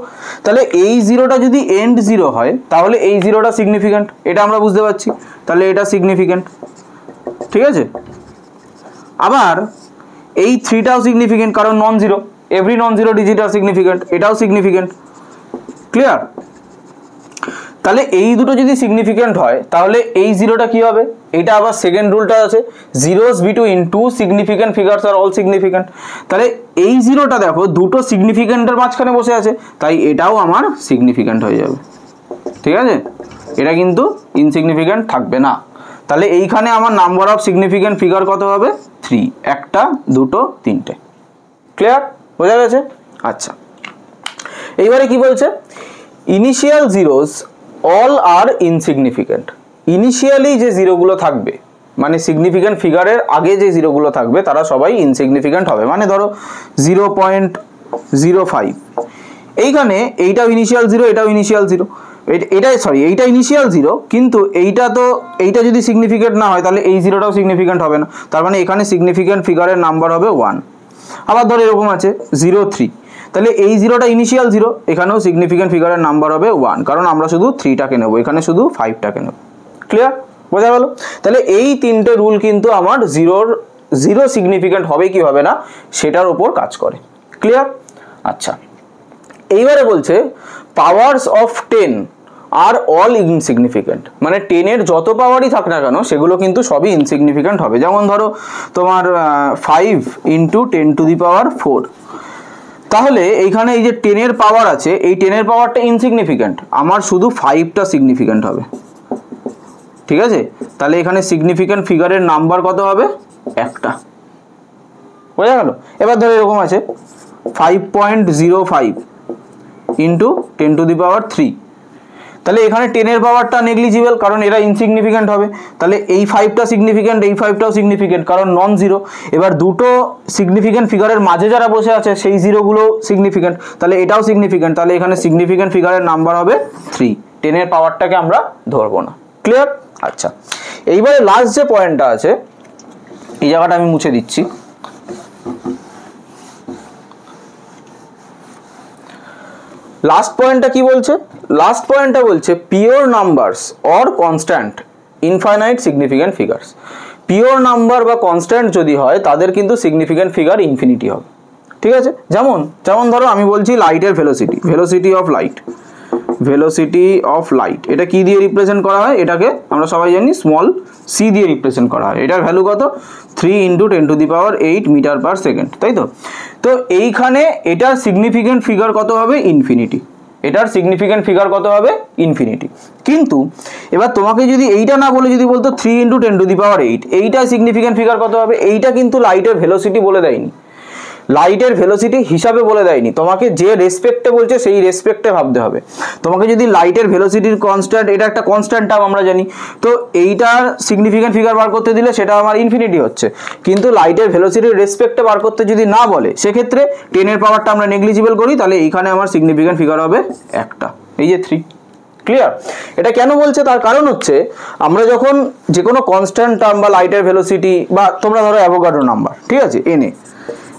তাহলে এই জিরোটা যদি এন্ড জিরো হয় তাহলে এই জিরোটা সিগনিফিকেন্ট, এটা আমরা বুঝতে পারছি, তাহলে এটা সিগনিফিকেন্ট, ঠিক আছে। আবার এই 3টাও সিগনিফিকেন্ট, কারণ non zero, every non zero digit are significant, এটাও সিগনিফিকেন্ট। ক্লিয়ার? তাহলে এই দুটো যদি সিগনিফিকেন্ট হয় তাহলে এই জিরোটা কি হবে, এটা আবার সেকেন্ড রুলটা আছে, zeros between two significant figures are all significant, তাহলে এই জিরোটা দেখো দুটো সিগনিফিকেন্টের মাঝখানে বসে আছে, তাই এটাও আমার সিগনিফিকেন্ট হয়ে যাবে, ঠিক আছে, এটা কিন্তু ইনসিগনিফিকেন্ট থাকবে না। তাহলে এইখানে আমার নাম্বার অফ সিগনিফিকেন্ট ফিগার কত হবে, 3, একটা, দুটো, তিনটে। ক্লিয়ার? বোঝা গেছে? আচ্ছা, এইবারে কি বলছে, ইনিশিয়াল জিরোস অল আর ইনসিগনিফিকেন্ট, ইনিশিয়ালি যে জিরোগুলো থাকবে, মানে সিগনিফিকেন্ট ফিগারের আগে যে জিরোগুলো থাকবে তারা সবাই ইনসিগনিফিকেন্ট হবে। মানে ধরো 0.05, এইখানে এইটাও ইনিশিয়াল জিরো, এটাও ইনিশিয়াল জিরো, এইটা ইনিশিয়াল জিরো, কিন্তু এইটা যদি সিগনিফিকেন্ট না হয় তাহলে এই জিরোটাও সিগনিফিকেন্ট হবে না, তার মানে এখানে সিগনিফিকেন্ট ফিগারের নাম্বার হবে 1। আবার ধরো এরকম আছে 0.3, তাহলে এই জিরোটা ইনিশিয়াল জিরো, এখানেও সিগনিফিকেন্ট ফিগারের নাম্বার হবে 1, কারণ আমরা শুধু 3টাকে নেব, এখানে শুধু 5টাকে নেব। ক্লিয়ার? বোঝা গেল? তাহলে এই তিনটে রুল কিন্তু আমার জিরো সিগনিফিকেন্ট হবে কি হবে না সেটার উপর কাজ করে। ক্লিয়ার? আচ্ছা, এইবারে বলছে powers of 10 are all insignificant, মানে 10-এর যত পাওয়ারই থাক না কেন সেগুলো কিন্তু সবই ইনসিগনিফিকেন্ট হবে। যেমন ধরো তোমার 5 × 10⁴, তাহলে এইখানে এই যে 10-এর পাওয়ার আছে, এই 10-এর পাওয়ারটা ইনসিগনিফিকেন্ট, আমার শুধু 5টা সিগনিফিকেন্ট হবে, ঠিক আছে। তাহলে এখানে সিগনিফিকেন্ট ফিগারের নাম্বার কত হবে, একটা। বোঝা গেল? এবার ধরো এরকম আছে 5.05 × 10⁻3, তাহলে এখানে 10-এর পাওয়ারটা নেগলিজিবল, কারণ এরা ইনসিগনিফিকেন্ট হবে, তাহলে এই 5টা সিগনিফিকেন্ট, এই 5টাও সিগনিফিকেন্ট, কারণ নন জিরো। এবার দুটো সিগনিফিকেন্ট ফিগারের মাঝে যারা বসে আছে সেই জিরোগুলো সিগনিফিকেন্ট, তাহলে এটাও সিগনিফিকেন্ট, তাহলে এখানে সিগনিফিকেন্ট ফিগারের নাম্বার হবে 3, 10-এর পাওয়ারটাকে আমরা ধরবো না। ক্লিয়ার? আচ্ছা, এইবারে লাস্ট যে পয়েন্টটা আছে এই জায়গাটা আমি মুছে দিচ্ছি। লাস্ট পয়েন্টটা কি বলছে? লাস্ট পয়েন্টটা বলছে pure numbers or constant infinite significant figures. Pure number বা কনস্ট্যান্ট যদি হয় তাদের কিন্তু সিগনিফিক্যান্ট ফিগার ইনফিনিটি হবে। ঠিক আছে, যেমন ধরো আমি বলছি লাইটের velocity of light, velocity of light, এটা কি দিয়ে রিপ্রেজেন্ট করা হয়? এটাকে আমরা সবাই জানি স্মল সি দিয়ে রিপ্রেজেন্ট করা হয়। এটার ভ্যালু কত? 3 × 10⁸ মিটার পার সেকেন্ড, তাই তো? তো এইখানে এটার সিগনিফিক্যান্ট ফিগার কত হবে? ইনফিনিটি। এটার সিগনিফিক্যান্ট ফিগার কত হবে? ইনফিনিটি। কিন্তু এবার তোমাকে যদি এইটা না বলে যদি বলতো 3 × 10⁸, এইটা সিগনিফিক্যান্ট ফিগার কত হবে? এইটা কিন্তু লাইটের ভেলোসিটি বলে দেয়নি, লাইটের ভেলোসিটি হিসাবে বলে দেয়নি, তোমাকে যে রেসপেক্টে বলছে সেই রেসপেক্টে ভাবতে হবে। তোমাকে যদি লাইটের ভেলোসিটির কনস্ট্যান্ট, এটা একটা কনস্ট্যান্ট টার্ম আমরা জানি, তো এইটার সিগনিফিক্যান্ট ফিগার বার করতে দিলে সেটা আমার ইনফিনিটি হচ্ছে। কিন্তু লাইটের ভেলোসিটির রেসপেক্টে বার করতে যদি না বলে সেক্ষেত্রে 10 এর পাওয়ারটা আমরা নেগলিজিবল করি, তাহলে এইখানে আমার সিগনিফিক্যান্ট ফিগার হবে একটা, এই যে 3। ক্লিয়ার? এটা কেন বলছে? তার কারণ হচ্ছে আমরা যখন যে কোনো কনস্ট্যান্ট টার্ম বা লাইটের ভেলোসিটি বা তোমরা ধরো অ্যাভোগাড্রো নাম্বার, ঠিক আছে, এনে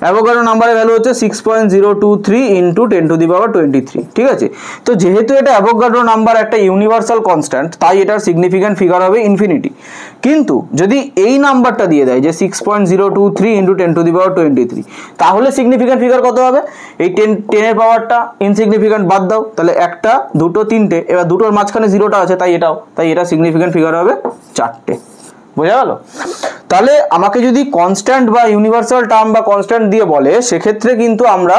অ্যাভোগাড্রো নাম্বারের ভ্যালু হচ্ছে 6.023 × 10⁻23, ঠিক আছে? তো যেহেতু এটা অ্যাভোগাড্রো নাম্বার একটা ইউনিভার্সাল কনস্ট্যান্ট, তাই এটার সিগনিফিক্যান্ট ফিগার হবে ইনফিনিটি। কিন্তু যদি এই নাম্বারটা দিয়ে দেয় যে 6.023 × 10⁻23, তাহলে সিগনিফিক্যান্ট ফিগার কত হবে? এই 10 এর পাওয়ারটা ইনসিগনিফিক্যান্ট বাদ দাও, তাহলে একটা, দুটো, তিনটে, এবার দুটোর মাঝখানে জিরোটা আছে, তাই এটা সিগনিফিক্যান্ট ফিগার হবে 4টে। বোঝা গেল? তাহলে আমাকে যদি কনস্ট্যান্ট বা ইউনিভার্সাল টার্ম বা কনস্ট্যান্ট দিয়ে বলে সেক্ষেত্রে কিন্তু আমরা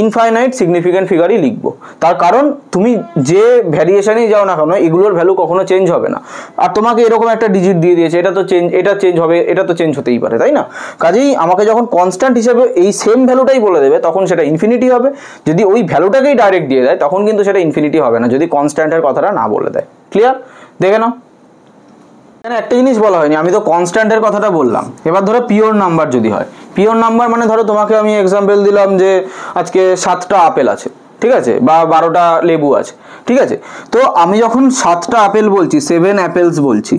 ইনফাইনাইট সিগনিফিক্যান্ট ফিগারই লিখব। তার কারণ তুমি যে ভ্যারিয়েশনেই যাও না কেন এগুলোর ভ্যালু কখনো চেঞ্জ হবে না। আর তোমাকে এরকম একটা ডিজিট দিয়ে দিয়েছে, এটা চেঞ্জ হবে, এটা তো চেঞ্জ হতেই পারে, তাই না? কাজেই আমাকে যখন কনস্ট্যান্ট হিসেবে এই সেম ভ্যালুটাই বলে দেবে তখন সেটা ইনফিনিটি হবে। যদি ওই ভ্যালুটাকেই ডাইরেক্ট দিয়ে দেয় তখন কিন্তু সেটা ইনফিনিটি হবে না, যদি কনস্ট্যান্টের কথাটা না বলে দেয়। ক্লিয়ার? দেখে নাও, একটা জিনিস বলা হয়নি, আমি তো কনস্ট্যান্টের কথাটা বললাম। এবার ধরো পিওর নাম্বার যদি হয়, পিওর নাম্বার মানে ধরো তোমাকে আমি এক্সাম্পল দিলাম যে আজকে 7টা আপেল আছে, ঠিক আছে, বা 12টা লেবু আছে, ঠিক আছে? তো আমি যখন 7টা আপেল বলছি, 7 অ্যাপেলস বলছি,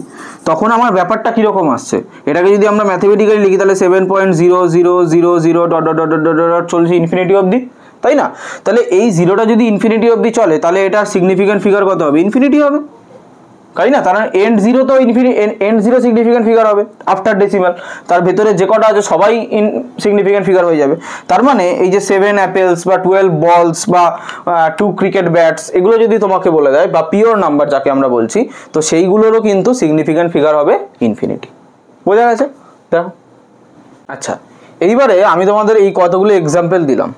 তখন আমার ব্যাপারটা কীরকম আসছে? এটাকে যদি আমরা ম্যাথমেটিক্যালি লিখি তাহলে 7.0000 চলছে ইনফিনিটি অবধি, তাই না? তাহলে এই জিরোটা যদি ইনফিনিটি অবধি চলে তাহলে এটার সিগনিফিক্যান্ট ফিগার কত হবে? ইনফিনিটি হবে, তাই না? তার এন্ড জিরো তো এন্ড জিরো সিগনিফিক্যান্ট ফিগার হবে আফটার ডেসিমাল, তার ভেতরে যে কটা আছে সবাই সিগনিফিক্যান্ট ফিগার হয়ে যাবে। তার মানে এই যে 7 অ্যাপেলস বা 12 বলস বা 2 ক্রিকেট ব্যাটস, এগুলো যদি তোমাকে বলে দেয় বা পিওর নাম্বার যাকে আমরা বলছি, তো সেইগুলোরও কিন্তু সিগনিফিক্যান্ট ফিগার হবে ইনফিনিটি। বোঝা গেছে? দেখো, আচ্ছা, এইবারে আমি তোমাদের এই কতগুলো এক্সাম্পল দিলাম,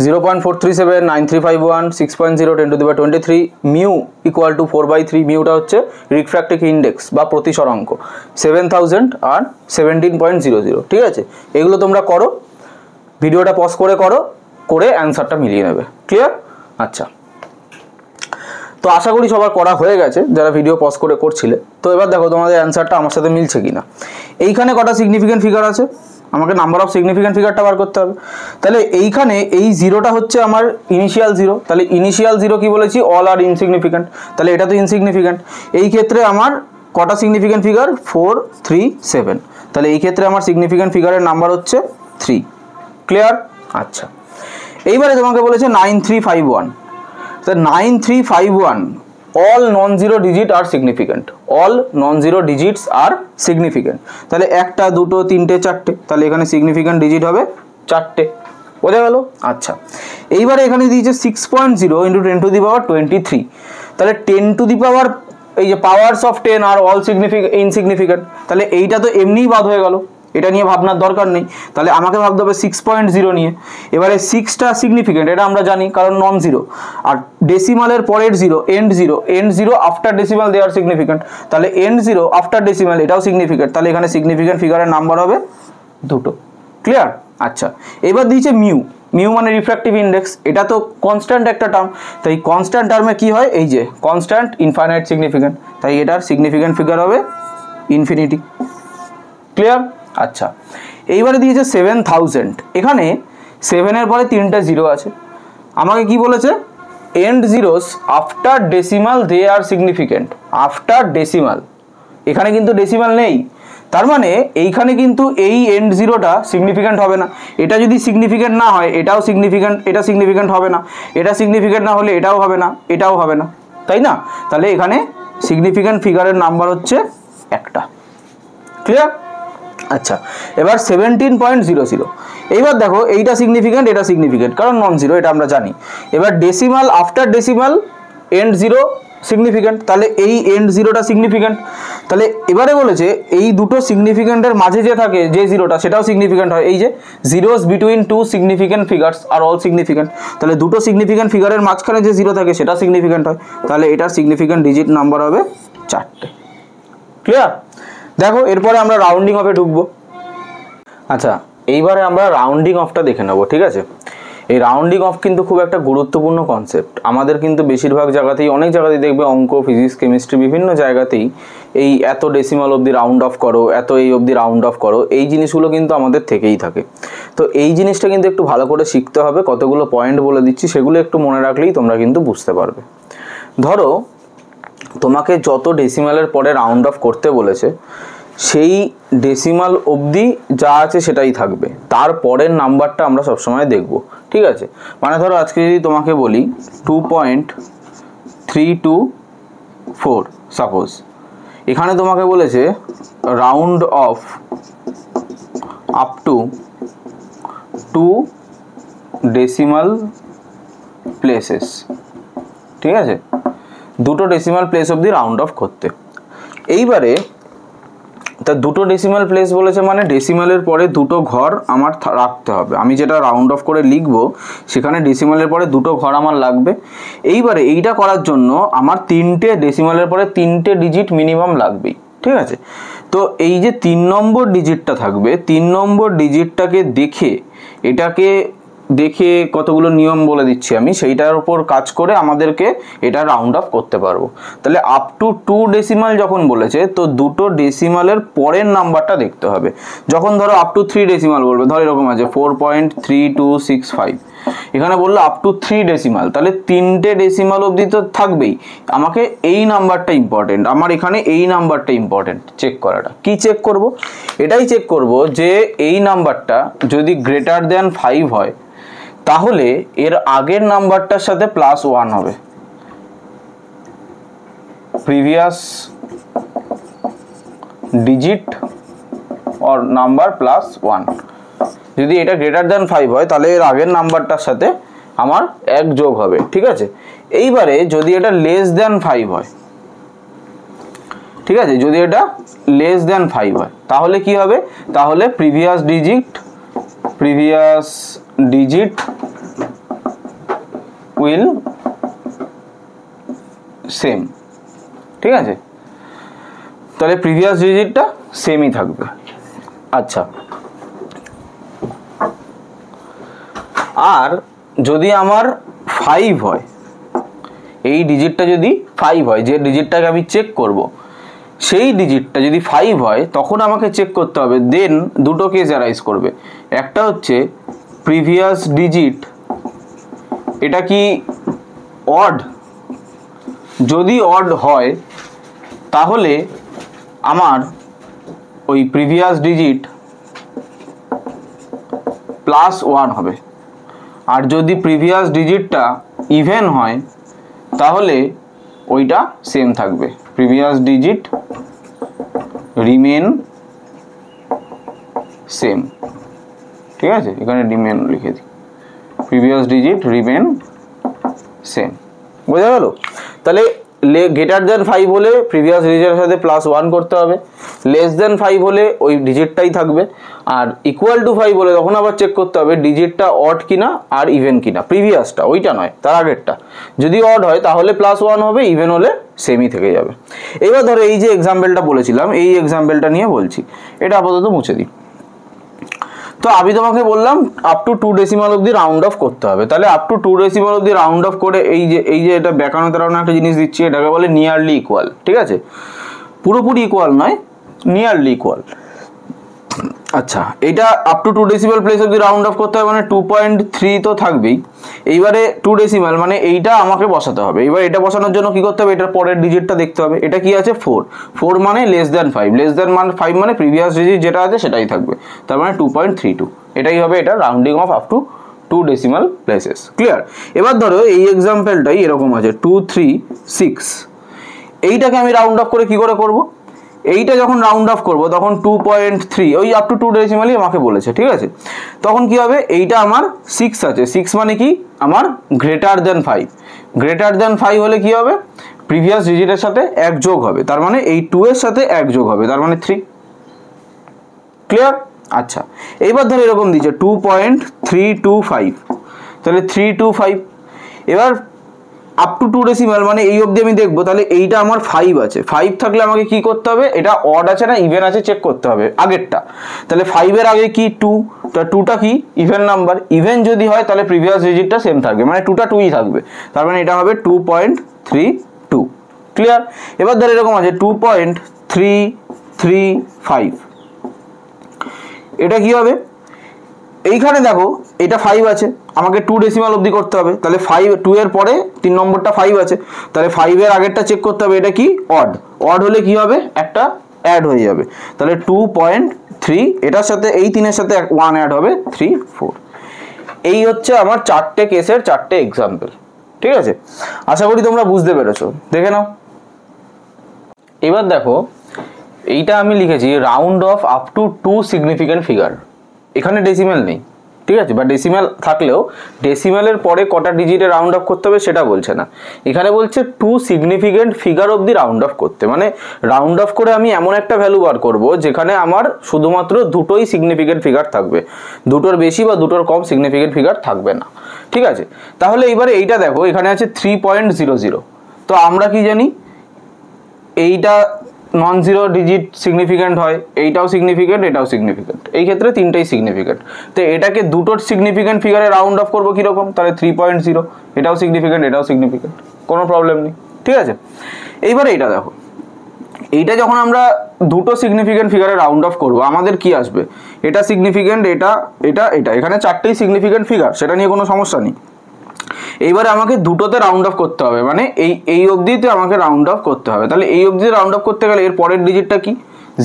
0.437, 9351, 6.0, 10⁻23, মিউ ইকুয়াল টু 4/3, মিউটা হচ্ছে রিফ্র্যাক্টিভ ইন্ডেক্স বা প্রতিসরাঙ্ক, 7000 আর 17.00, ঠিক আছে? এগুলো তোমরা করো, ভিডিওটা পজ করে অ্যান্সারটা মিলিয়ে নেবে। ক্লিয়ার? আচ্ছা, তো আশা করি সবার করা হয়ে গেছে যারা ভিডিও পজ করে করছিলে। তো এবার দেখো তোমাদের অ্যান্সারটা আমার সাথে মিলছে কিনা। এইখানে কটা সিগনিফিক্যান্ট ফিগার আছে? আমাকে নাম্বার অফ সিগনিফিক্যান্ট ফিগারটা বার করতে হবে। তাহলে এইখানে এই জিরোটা হচ্ছে আমার ইনিশিয়াল জিরো, তাহলে ইনিশিয়াল জিরো কি বলেছি? অল আর ইনসিগনিফিক্যান্ট, তাহলে এটা তো ইনসিগনিফিক্যান্ট। এই ক্ষেত্রে আমার কটা সিগনিফিক্যান্ট ফিগার? 4, 3, 7, তাহলে এই ক্ষেত্রে আমার সিগনিফিক্যান্ট ফিগারের নাম্বার হচ্ছে 3। ক্লিয়ার? আচ্ছা, এইবারে তোমাকে বলেছে 9351, তো 9351 all non-zero digit are significant, all non-zero digits are significant, তাহলে একটা, দুটো, তিনটে, চারটে, তাহলে এখানে সিগনিফিক্যান্ট ডিজিট হবে 4টে। বোঝা গেল? আচ্ছা, এইবারে এখানে দিয়েছে 6.0 × 10⁻23, তাহলে 10⁻, এই যে powers of 10 are all insignificant, তাহলে এইটা তো এমনিই বাদ হয়ে গেল, এটা নিয়ে ভাবনার দরকার নেই। তাহলে আমাকে ভাবতে হবে 6.0 নিয়ে। এবারে 6টা সিগনিফিক্যান্ট, এটা আমরা জানি কারণ নন জিরো, আর ডেসিমালের পরের zero end zero after decimal they are significant, তাহলে এন্ড জিরো আফটার ডেসিমাল এটাও সিগনিফিক্যান্ট, তাহলে এখানে সিগনিফিক্যান্ট ফিগারের নাম্বার হবে 2টো। ক্লিয়ার? আচ্ছা, এবার দিয়েছে মিউ মানে রিফ্র্যাক্টিভ ইন্ডেক্স, এটা তো কনস্ট্যান্ট একটা টার্ম, তাই কনস্ট্যান্ট টার্মে কি হয়? এই যে কনস্ট্যান্ট ইনফাইনাইট সিগনিফিক্যান্ট, তাই এটার সিগনিফিক্যান্ট ফিগার হবে ইনফিনিটি। ক্লিয়ার? আচ্ছা, এইবারে দিয়েছে 7000, এখানে 7 এর পরে 3টে জিরো আছে, আমাকে কি বলেছে? End zeros after decimal they are significant. After decimal, এখানে কিন্তু ডেসিমাল নেই, তার মানে এইখানে কিন্তু এই এন্ড জিরোটা সিগনিফিক্যান্ট হবে না। এটা যদি সিগনিফিক্যান্ট না হয় এটাও সিগনিফিক্যান্ট, এটা সিগনিফিক্যান্ট হবে না, এটা সিগনিফিক্যান্ট না হলে এটাও হবে না, এটাও হবে না, তাই না? তাহলে এখানে সিগনিফিক্যান্ট ফিগারের নাম্বার হচ্ছে একটা। ক্লিয়ার? আচ্ছা, এবার 17.00। এইবার দেখো এইটা সিগনিফিক্যান্ট, এটা সিগনিফিক্যান্ট, কারণ নন জিরো, এটা আমরা জানি। এবার decimal after decimal end zero significant, তাহলে এই এন্ড জিরোটা সিগনিফিক্যান্ট। তাহলে এবারে বলেছে এই দুটো সিগনিফিক্যান্টের মাঝে যে থাকে যে জিরোটা, সেটাও সিগনিফিক্যান্ট হয়। এই যে zeros between two significant figures are all significant, তাহলে দুটো সিগনিফিক্যান্ট ফিগারের মাঝখানে যে জিরো থাকে সেটা সিগনিফিক্যান্ট হয়। তাহলে এটার সিগনিফিক্যান্ট ডিজিট নাম্বার হবে 4টে। ক্লিয়ার? দেখো এরপরে আমরা রাউন্ডিং অফে ঢুকবো। আচ্ছা, এইবারে আমরা রাউন্ডিং অফটা দেখে নেবো, ঠিক আছে? এই রাউন্ডিং অফ কিন্তু খুব একটা গুরুত্বপূর্ণ কনসেপ্ট। আমাদের কিন্তু বেশিরভাগ জায়গাতেই, অনেক জায়গাতেই দেখবে অঙ্ক, ফিজিক্স, কেমিস্ট্রি বিভিন্ন জায়গাতেই এই এত ডেসিমাল অবধি রাউন্ড অফ করো, এত এই অবধি রাউন্ড অফ করো, এই জিনিসগুলো কিন্তু আমাদের থেকেই থাকে। তো এই জিনিসটা কিন্তু একটু ভালো করে শিখতে হবে। কতগুলো পয়েন্ট বলে দিচ্ছি, সেগুলো একটু মনে রাখলেই তোমরা কিন্তু বুঝতে পারবে। ধরো তোমাকে যত ডেসিমালের পরে রাউন্ড অফ করতে বলেছে, সেই ডেসিমাল অবধি যা আছে সেটাই থাকবে, তার পরের নাম্বারটা আমরা সবসময় দেখব, ঠিক আছে? মানে ধরো আজকে যদি তোমাকে বলি 2.324 সাপোজ, এখানে তোমাকে বলেছে round of up to 2 decimal places, ঠিক আছে? দুটো ডেসিমাল প্লেস অবধি রাউন্ড অফ করতে। এইবারে তা দুটো ডেসিমাল প্লেস বলেছে মানে ডেসিমালের পরে দুটো ঘর আমার রাখতে হবে। আমি যেটা রাউন্ড অফ করে লিখবো সেখানে ডেসিমালের পরে দুটো ঘর আমার লাগবে। এইবারে এইটা করার জন্য আমার ডেসিমালের পরে 3টে ডিজিট মিনিমাম লাগবেই, ঠিক আছে? তো এই যে 3 নম্বর ডিজিটটা থাকবে, 3 নম্বর ডিজিটটাকে এটাকে দেখে কতগুলো নিয়ম বলে দিচ্ছি আমি, সেইটার উপর কাজ করে আমাদেরকে এটা রাউন্ড অফ করতে পারবো। তাহলে আপ টু 2 ডেসিমাল যখন বলেছে, তো দুটো ডেসিমালের পরের নাম্বারটা দেখতে হবে। যখন ধরো আপ টু 3 ডেসিমাল বলবে, ধরো এরকম আছে 4.3265, এখানে বললো আপ টু 3 ডেসিমাল, তাহলে 3টে ডেসিমাল অবধি তো থাকবেই। আমাকে এই নাম্বারটা ইম্পর্টেন্ট, আমার এখানে এই নাম্বারটা ইম্পর্টেন্ট চেক করাটা। কি চেক করব? এটাই চেক করব যে এই নাম্বারটা যদি গ্রেটার দ্যান 5 হয়, তাহলে এর আগের নাম্বারটার সাথে +1 হবে, প্রিভিয়াস ডিজিট অর নাম্বার +1। যদি এটা গ্রেটার দ্যান 5 হয় তাহলে এর আগের নাম্বারটার সাথে আমার 1 যোগ হবে, ঠিক আছে? এইবারে যদি এটা লেস দ্যান 5 হয়, ঠিক আছে, যদি এটা লেস দ্যান 5 হয় তাহলে কি হবে? তাহলে প্রিভিয়াস ডিজিট উইল সেম, ঠিক আছে? তাহলে প্রিভিয়াস ডিজিটটা সেমই থাকবে। আচ্ছা, আর যদি আমার 5 হয়, এই ডিজিটটা যদি 5 হয়, যে ডিজিটটাকে আমি চেক করব সেই ডিজিটটা যদি 5 হয়, তখন আমাকে চেক করতে হবে। দেন দুটো কেস অ্যারাইজ করবে। একটা হচ্ছে প্রিভিয়াস ডিজিট এটা কি অড, যদি অড হয় তাহলে আমার ওই প্রিভিয়াস ডিজিট +1 হবে, আর যদি প্রিভিয়াস ডিজিটটা ইভেন হয় তাহলে ওইটা সেম থাকবে, প্রিভিয়াস ডিজিট রিমেন সেম, ঠিক আছে? এখানে রিমেন লিখে দিই, প্রিভিয়াস ডিজিট রিমেন সেম। বোঝা গেল? তাহলে গ্রেটার দ্যান 5 হলে প্রিভিয়াস ডিজিটের সাথে +1 করতে হবে, লেস দ্যান 5 হলে ওই ডিজিটটাই থাকবে, আর ইকুয়াল টু 5 হলে তখন আবার চেক করতে হবে ডিজিটটা অড কিনা আর ইভেন কিনা, প্রিভিয়াসটা, ওইটা নয়, তার আগেরটা। যদি অড হয় তাহলে +1 হবে, ইভেন হলে সেমই থেকে যাবে। এবার ধরো এই যে এক্সাম্পলটা বলেছিলাম, এই এক্সাম্পলটা নিয়ে বলছি, এটা আপাতত মুছে দিই। তো আমি তোমাকে বললাম আপ টু 2 ডেসিমাল অবধি রাউন্ড অফ করতে হবে। তাহলে আপ টু 2 ডেসিমাল অবধি রাউন্ড অফ করে এই যে এটা ব্যাকানো তেরানো একটা জিনিস দিচ্ছি, এটাকে বলে নিয়ারলি ইকুয়াল, ঠিক আছে? পুরোপুরি ইকুয়াল নয়, নিয়ারলি ইকুয়াল। আচ্ছা, এটা আপ টু 2 ডেসিমাল প্লেস অবধি রাউন্ড অফ করতে হবে, মানে 2.3 তো থাকবেই। এইবারে 2 ডেসিমাল মানে এইটা আমাকে বসাতে হবে। এবার এটা বসানোর জন্য কি করতে হবে, এটার পরের ডিজিটটা দেখতে হবে। এটা কি আছে 4 মানে লেস দ্যান 5, লেস দ্যান 5 মানে প্রিভিয়াস ডিজিট যেটা আছে সেটাই থাকবে, তার মানে 2.32। এটাই হবে এটা rounding of up to 2 decimal places. Clear? এবার ধরো এই এক্সাম্পলটাই এরকম আছে 236, এইটাকে আমি রাউন্ড অফ করে কি করে করব, এইটা যখন রাউন্ড অফ করব তখন 2.3 ওই আপ টু 2 ডেসিমালই আমাকে বলেছে, ঠিক আছে। তখন কি হবে, এইটা আমার 6 আছে, 6 মানে কি আমার গ্রেটার দেন 5, গ্রেটার দেন 5 হলে কি হবে, প্রিভিয়াস ডিজিটের সাথে 1 যোগ হবে, তার মানে এই 2 এর সাথে 1 যোগ হবে, তার মানে 3। ক্লিয়ার? আচ্ছা, এইবার ধর এরকম দিচ্ছে 2.325, তাহলে 325। এবার আপ টু 2 ডেসিমাল মানে এই অবধি আমি দেখবো, তাহলে এইটা আমার 5 আছে, 5 থাকলে আমাকে কি করতে হবে, এটা অড আছে না ইভেন আছে চেক করতে হবে আগেরটা। তাহলে 5 এর আগে কি 2, তা 2টা কি ইভেন নাম্বার, ইভেন যদি হয় তাহলে প্রিভিয়াস ডিজিটটা সেম থাকবে, মানে 2টা 2ই থাকবে, তার মানে এটা হবে 2.32। ক্লিয়ার? এবার ধর এরকম আছে 2.335, এটা কি হবে, এইখানে দেখো এটা 5 আছে, আমাকে 2 ডেসিমাল অবধি করতে হবে, তাহলে 2 এর পরে 3 নম্বরটা 5 আছে, তাহলে 5 এর আগেরটা চেক করতে হবে, এটা কি অড, অড হলে কি হবে একটা অ্যাড হয়ে যাবে, তাহলে 2.3 এটার সাথে এই 3 এর সাথে 1 অ্যাড হবে 3 4। এই হচ্ছে আমার 4টে কেসের 4টে এক্সাম্পল, ঠিক আছে। আশা করি তোমরা বুঝতে পেরেছো, দেখে নাও। এবার দেখো এইটা আমি লিখেছি round of up to 2 significant figure, এখানে ডেসিমাল নেই, ঠিক আছে, বা ডেসিমাল থাকলেও ডেসিমালের পরে কটা ডিজিটে রাউন্ড অফ করতে হবে সেটা বলছে না, এখানে বলছে 2 সিগনিফিক্যান্ট ফিগার অবধি রাউন্ড অফ করতে, মানে রাউন্ড অফ করে আমি এমন একটা ভ্যালু বার করব যেখানে আমার শুধুমাত্র দুটোই সিগনিফিক্যান্ট ফিগার থাকবে, দুটোর বেশি বা দুটোর কম সিগনিফিক্যান্ট ফিগার থাকবে না, ঠিক আছে। তাহলে এবারে এইটা দেখো এখানে আছে 3.00, তো আমরা কি জানি এইটা নন জিরো ডিজিট সিগনিফিক্যান্ট হয়, এইটাও সিগনিফিক্যান্ট, এটাও সিগনিফিক্যান্ট, এই ক্ষেত্রে তিনটেই সিগনিফিক্যান্ট। তো এটাকে দুটোর সিগনিফিক্যান্ট ফিগারে রাউন্ড অফ করবো কীরকম, তাহলে 3.0, এটাও সিগনিফিক্যান্ট, এটাও সিগনিফিক্যান্ট, কোনো প্রবলেম নেই, ঠিক আছে। এইবারে এইটা দেখো, এইটা যখন আমরা দুটো সিগনিফিক্যান্ট ফিগারে রাউন্ড অফ করবো আমাদের কি আসবে, এটা সিগনিফিক্যান্ট, এটা এটা এটা, এখানে 4টেই সিগনিফিক্যান্ট ফিগার, সেটা নিয়ে কোনো সমস্যা নেই। এইবারে আমাকে দুটোতে রাউন্ড অফ করতে হবে, মানে এই অবধিতে আমাকে রাউন্ড অফ করতে হবে, তাহলে এই অবধিতে রাউন্ড অফ করতে গেলে এর পরের ডিজিটটা কি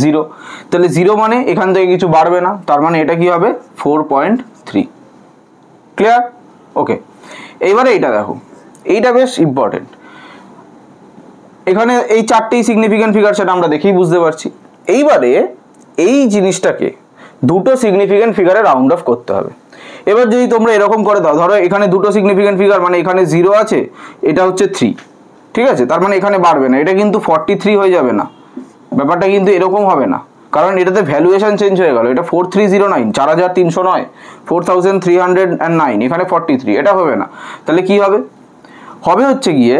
0, তাহলে 0 মানে এখান থেকে কিছু বাড়বে না, তার মানে এটা কি হবে 4.3। ক্লিয়ার? ওকে, এইবারে এইটা দেখো, এইটা বেশ ইম্পর্টেন্ট, এখানে এই 4টেই সিগনিফিক্যান্ট ফিগার সেটা আমরা দেখেই বুঝতে পারছি। এইবারে এই জিনিসটাকে দুটো সিগনিফিক্যান্ট ফিগারে রাউন্ড অফ করতে হবে। এবার যদি তোমরা এরকম করে দাও, ধরো এখানে দুটো সিগনিফিক্যান্ট ফিগার, মানে এখানে 0 আছে, এটা হচ্ছে 3, ঠিক আছে, তার মানে এখানে বাড়বে না, এটা কিন্তু 43 হয়ে যাবে না, ব্যাপারটা কিন্তু এরকম হবে না, কারণ এটাতে ভ্যালুয়েশন চেঞ্জ হয়ে গেল, এটা 4309, 4300 নয়, 4309, এখানে 43, এটা হবে না। তাহলে কি হবে, হবে হচ্ছে গিয়ে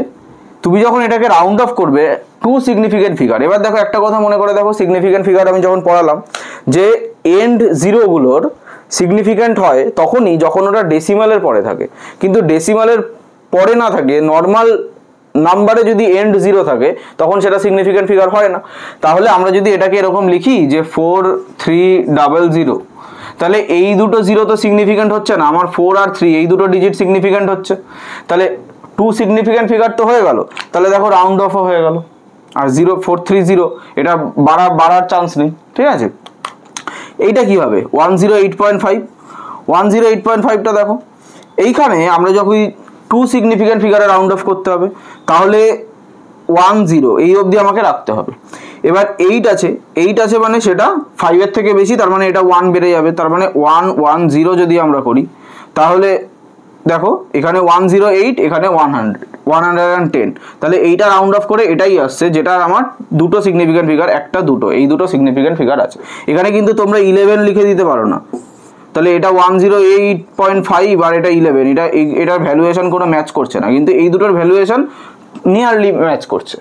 তুমি যখন এটাকে রাউন্ড অফ করবে 2 সিগনিফিক্যান্ট ফিগার। এবার দেখো একটা কথা মনে করে দেখো, সিগনিফিক্যান্ট ফিগার আমি যখন পড়ালাম যে এন্ড জিরোগুলোর সিগনিফিক্যান্ট হয় তখনই যখন ওটা ডেসিমালের পরে থাকে, কিন্তু ডেসিমালের পরে না থাকে, নর্মাল নাম্বারে যদি এন্ড 0 থাকে তখন সেটা সিগনিফিক্যান্ট ফিগার হয় না। তাহলে আমরা যদি এটাকে এরকম লিখি যে 4300, তাহলে এই দুটো 0 তো সিগনিফিক্যান্ট হচ্ছে না, আমার 4 আর 3 এই দুটো ডিজিট সিগনিফিক্যান্ট হচ্ছে, তাহলে 2 সিগনিফিক্যান্ট ফিগার তো হয়ে গেল, তাহলে দেখো রাউন্ড অফও হয়ে গেল, আর 0430 এটা বাড়ার চান্স নেই, ঠিক আছে। এইটা কি হবে 108.5, 108.5টা দেখো, এইখানে আমরা যখন 2 সিগনিফিক্যান্ট ফিগারে রাউন্ড অফ করতে হবে তাহলে 10 এই অবধি আমাকে রাখতে হবে। এবার 8 আছে মানে সেটা 5 এর থেকে বেশি, তার মানে এটা 1 বেড়ে যাবে, তার মানে 110 যদি আমরা করি তাহলে দেখো এখানে 108, এখানে 110, তাহলে এইটা রাউন্ড অফ করে এটাই আসছে, যেটা আমার দুটো সিগনিফিক্যান্ট ফিগার, একটা দুটো, এই দুটো সিগনিফিক্যান্ট ফিগার আছে। এখানে কিন্তু তোমরা 11 লিখে দিতে পারো না, তাহলে এটা 108.5 আর এটা 11, এটার ভ্যালুয়েশন কোনো ম্যাচ করছে না, কিন্তু এই দুটোর ভ্যালুয়েশন নিয়ারলি ম্যাচ করছে।